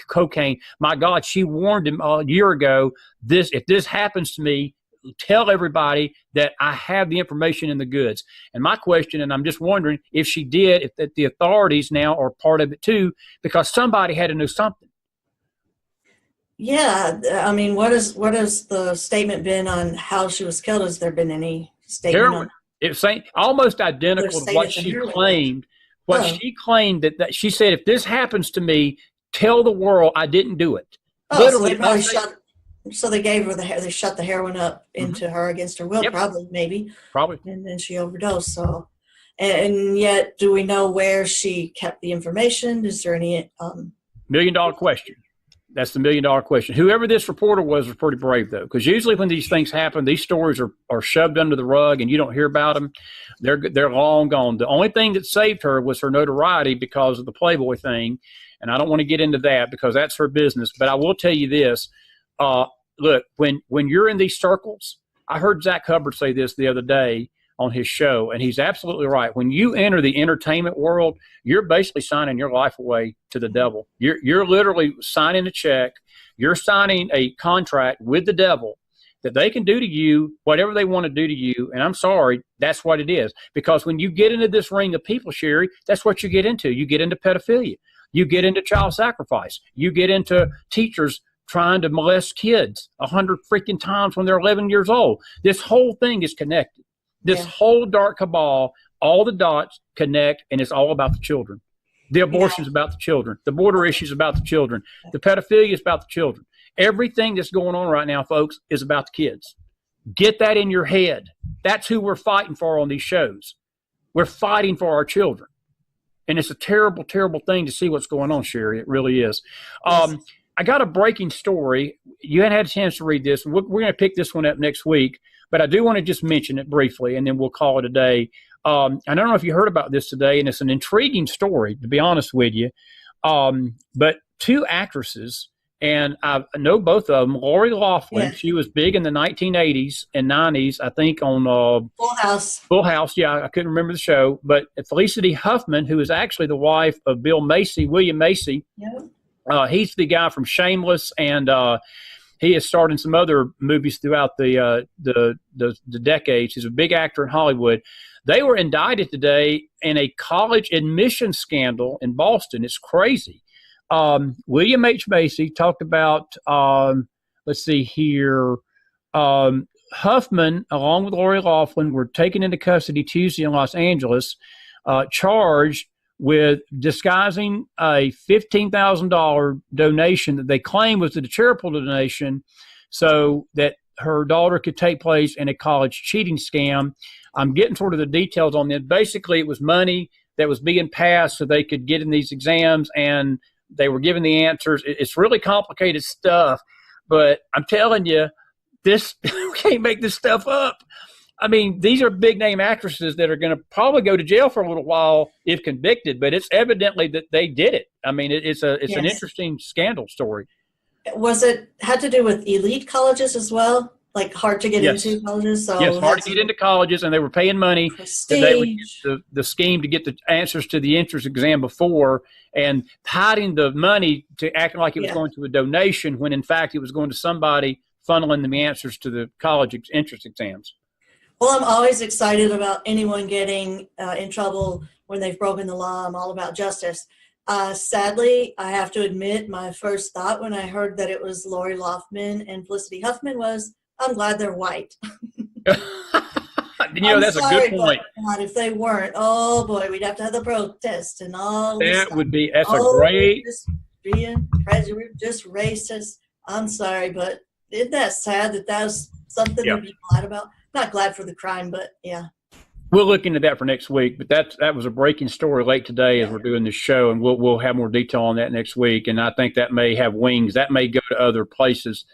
cocaine. My God, she warned him a year ago, if this happens to me, tell everybody that I have the information in the goods. And my question, and I'm just wondering if she did, if the authorities now are part of it too, because somebody had to know something. Yeah, I mean, what has the statement been on how she was killed? Has there been any statement on? It's almost identical to what she claimed. She claimed that she said, if this happens to me, tell the world I didn't do it. Literally, so they gave her they shot the heroin up into her against her will, maybe. And then she overdosed. So, and yet, do we know where she kept the information? Is there any $1 million question? That's the $1 million question. Whoever this reporter was pretty brave, though, because usually when these things happen, these stories are shoved under the rug and you don't hear about them. They're long gone. The only thing that saved her was her notoriety because of the Playboy thing, and I don't want to get into that because that's her business. But I will tell you this. Look, when you're in these circles, I heard Zach Hubbard say this the other day on his show, and he's absolutely right. When you enter the entertainment world, you're basically signing your life away to the devil. You're literally signing a check. You're signing a contract with the devil that they can do to you whatever they want to do to you. And I'm sorry, that's what it is. Because when you get into this ring of people, Shari, that's what you get into. You get into pedophilia. You get into child sacrifice. You get into teachers trying to molest kids 100 freaking times when they're 11 years old. This whole thing is connected. This whole dark cabal, all the dots connect, and it's all about the children. The abortion is about the children. The border issue is about the children. The pedophilia is about the children. Everything that's going on right now, folks, is about the kids. Get that in your head. That's who we're fighting for on these shows. We're fighting for our children. And it's a terrible, terrible thing to see what's going on, Shari. It really is. I got a breaking story. You hadn't had a chance to read this. We're going to pick this one up next week. But I do want to just mention it briefly, and then we'll call it a day. I don't know if you heard about this today, and it's an intriguing story, to be honest with you. But 2 actresses, and I know both of them. Lori Loughlin, she was big in the 1980s and 90s, I think, on Full House. Full House, I couldn't remember the show. But Felicity Huffman, who is actually the wife of William Macy. He's the guy from Shameless and he has starred in some other movies throughout the decades. He's a big actor in Hollywood. They were indicted today in a college admission scandal in Boston. It's crazy. William H. Macy talked about, let's see here, Huffman, along with Lori Loughlin, were taken into custody Tuesday in Los Angeles, charged with disguising a $15,000 donation that they claim was a charitable donation so that her daughter could take place in a college cheating scam. I'm getting sort of the details on this. Basically, it was money that was being passed so they could get in these exams, and they were given the answers. It's really complicated stuff, but I'm telling you, this we can't make this stuff up. I mean, these are big name actresses that are going to probably go to jail for a little while if convicted, but it's evidently that they did it. I mean, it's an interesting scandal story. Was it had to do with elite colleges as well? Like hard to get into colleges? So yes, hard to get into colleges, and they were paying money. They would get the scheme to get the answers to the entrance exam before, and hiding the money to act like it was going to a donation when in fact it was going to somebody funneling the answers to the college entrance exams. Well, I'm always excited about anyone getting in trouble when they've broken the law. I'm all about justice. Sadly, I have to admit, my first thought when I heard that it was Lori Loughlin and Felicity Huffman was, I'm glad they're white. That's a good point. God, if they weren't, oh boy, we'd have to have the protest and all. That's a great. Just being prejudiced, just racist. I'm sorry, but isn't that sad that was something to be glad about? Not glad for the crime, but yeah. We'll look into that for next week, but that was a breaking story late today as we're doing this show, and we'll have more detail on that next week. And I think that may have wings. That may go to other places.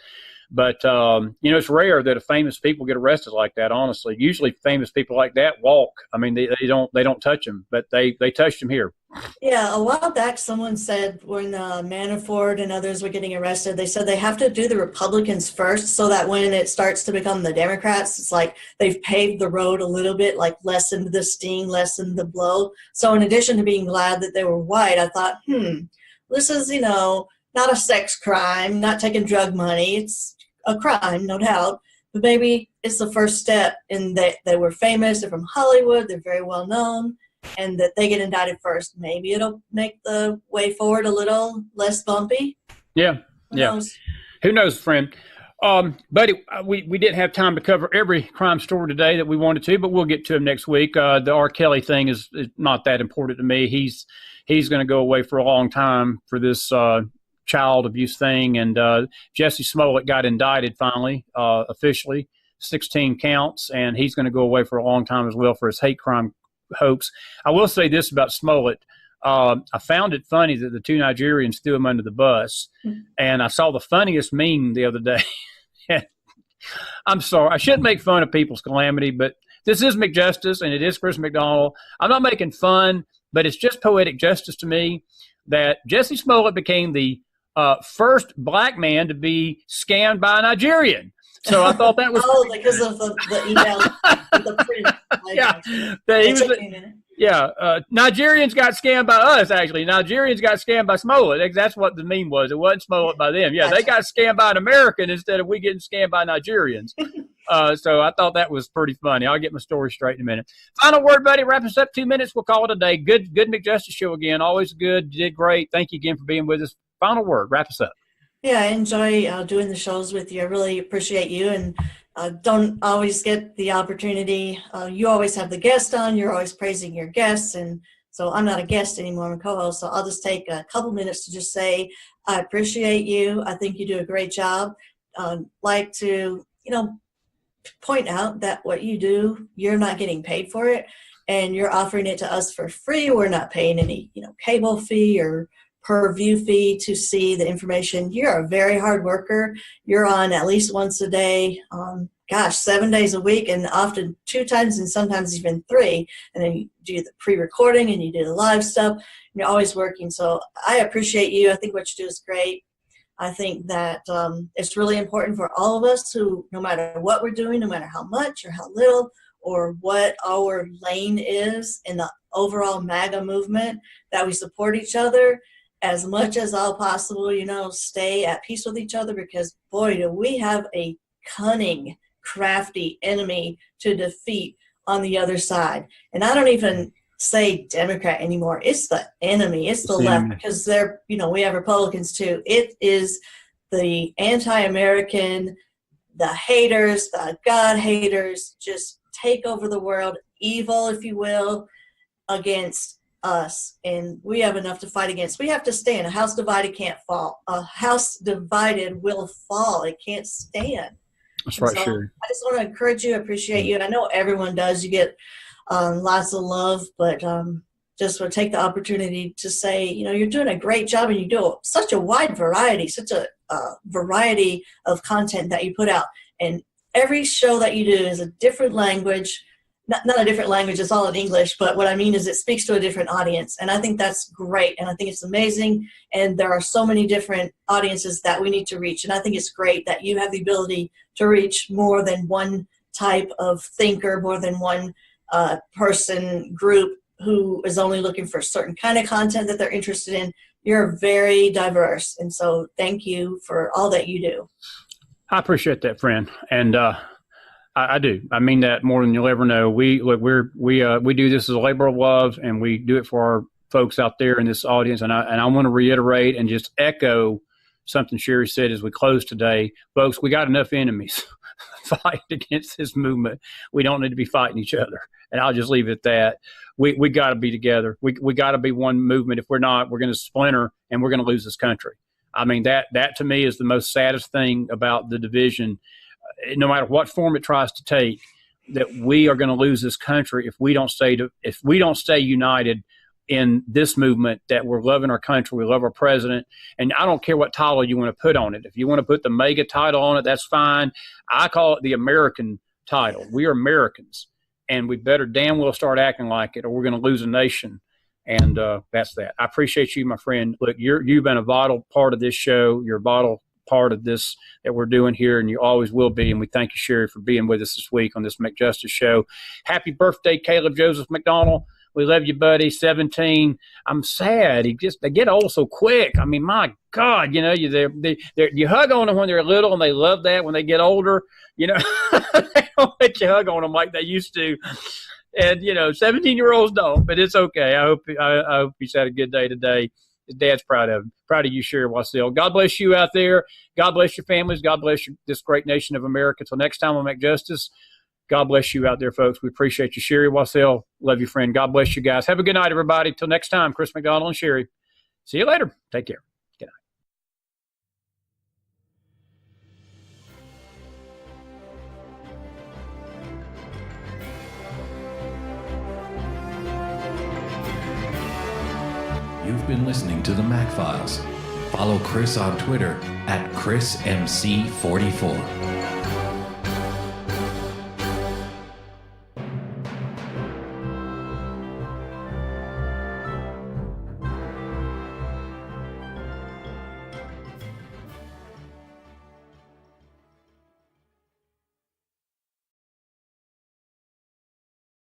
But, it's rare that famous people get arrested like that, honestly. Usually famous people like that walk. I mean, they don't touch them, but they touched him here. Yeah, a while back someone said when Manafort and others were getting arrested, they said they have to do the Republicans first so that when it starts to become the Democrats, it's like they've paved the road a little bit, like lessened the sting, lessened the blow. So in addition to being glad that they were white, I thought, this is, not a sex crime, not taking drug money. It's a crime, no doubt. But maybe it's the first step in that they were famous. They're from Hollywood. They're very well known. And that they get indicted first. Maybe it'll make the way forward a little less bumpy. Yeah. Who knows, friend? Buddy, we didn't have time to cover every crime story today that we wanted to, but we'll get to them next week. The R. Kelly thing is not that important to me. He's going to go away for a long time for this child abuse thing. And Jesse Smollett got indicted finally, officially, 16 counts, and he's going to go away for a long time as well for his hate crime hoax. I will say this about Smollett. I found it funny that the two Nigerians threw him under the bus, and I saw the funniest meme the other day. I'm sorry. I shouldn't make fun of people's calamity, but this is McJustice, and it is Chris McDonald. I'm not making fun, but it's just poetic justice to me that Jesse Smollett became the first black man to be scammed by a Nigerian. So I thought that was because of the email, the print. Nigerians got scammed by us. Actually, Nigerians got scammed by Smollett. That's what the meme was. It wasn't Smollett by them. Yeah, they got scammed by an American instead of we getting scammed by Nigerians. So I thought that was pretty funny. I'll get my story straight in a minute. Final word, buddy. Wrap us up. 2 minutes. We'll call it a day. Good McJustice show again. Always good. You did great. Thank you again for being with us. Final word. Wrap us up. Yeah, I enjoy doing the shows with you. I really appreciate you, and don't always get the opportunity. You always have the guest on. You're always praising your guests, and so I'm not a guest anymore. I'm a co-host, so I'll just take a couple minutes to just say I appreciate you. I think you do a great job. Like to, point out that what you do, you're not getting paid for it, and you're offering it to us for free. We're not paying any, cable fee or per view fee to see the information. You're a very hard worker. You're on at least once a day, 7 days a week, and often 2 times and sometimes even 3. And then you do the pre-recording and you do the live stuff. And you're always working. So I appreciate you. I think what you do is great. I think that it's really important for all of us who, no matter what we're doing, no matter how much or how little, or what our lane is in the overall MAGA movement, that we support each other. as much as all possible, stay at peace with each other, because boy, do we have a cunning, crafty enemy to defeat on the other side. And I don't even say Democrat anymore. It's the enemy. It's the left, because we have Republicans too. It is the anti-American, the haters, the God haters, just take over the world, evil, if you will, against us. And we have enough to fight against. We have to stand. A house divided can't fall. A house divided will fall. It can't stand. That's right, so Shari. I just want to encourage you, appreciate you. And I know everyone does. You get lots of love, but just want to take the opportunity to say, you're doing a great job, and you do such a wide variety, such a variety of content that you put out. And every show that you do is a different language. Not a different language, it's all in English, but what I mean is it speaks to a different audience. And I think that's great, and I think it's amazing. And there are so many different audiences that we need to reach. And I think it's great that you have the ability to reach more than one type of thinker, more than one person group who is only looking for a certain kind of content that they're interested in. You're very diverse. And so thank you for all that you do. I appreciate that, friend. And I do. I mean that more than you'll ever know. We do this as a labor of love, and we do it for our folks out there in this audience. And I want to reiterate and just echo something Shari said as we close today. Folks, we got enough enemies fighting against this movement. We don't need to be fighting each other. And I'll just leave it at that. We got to be together. We got to be one movement. If we're not, we're going to splinter, and we're going to lose this country. I mean, that to me is the most saddest thing about the division. No matter what form it tries to take, that we are going to lose this country if we don't stay united in this movement, that we're loving our country, we love our president. And I don't care what title you want to put on it. If you want to put the mega title on it, that's fine. I call it the American title. We are Americans, and we better damn well start acting like it, or we're going to lose a nation. And that's that. I appreciate you, my friend. Look, you've been a vital part of this show. You're a vital part of this that we're doing here, and you always will be. And we thank you, Shari, for being with us this week on this McJustice show. Happy birthday, Caleb Joseph McDonald. We love you, buddy. 17. I'm sad. They get old so quick. I mean, my God, you hug on them when they're little, and they love that. When they get older, they don't let you hug on them like they used to. And 17-year-olds don't, but it's okay. I hope he's had a good day today. His dad's proud of him. Proud of you, Shari Wassell. God bless you out there. God bless your families. God bless this great nation of America. Until next time on McJustice, God bless you out there, folks. We appreciate you, Shari Wassell. Love you, friend. God bless you guys. Have a good night, everybody. Till next time, Chris McDonald and Shari. See you later. Take care. Good night. You've been listening to the Mac Files. Follow Chris on Twitter at ChrisMC44.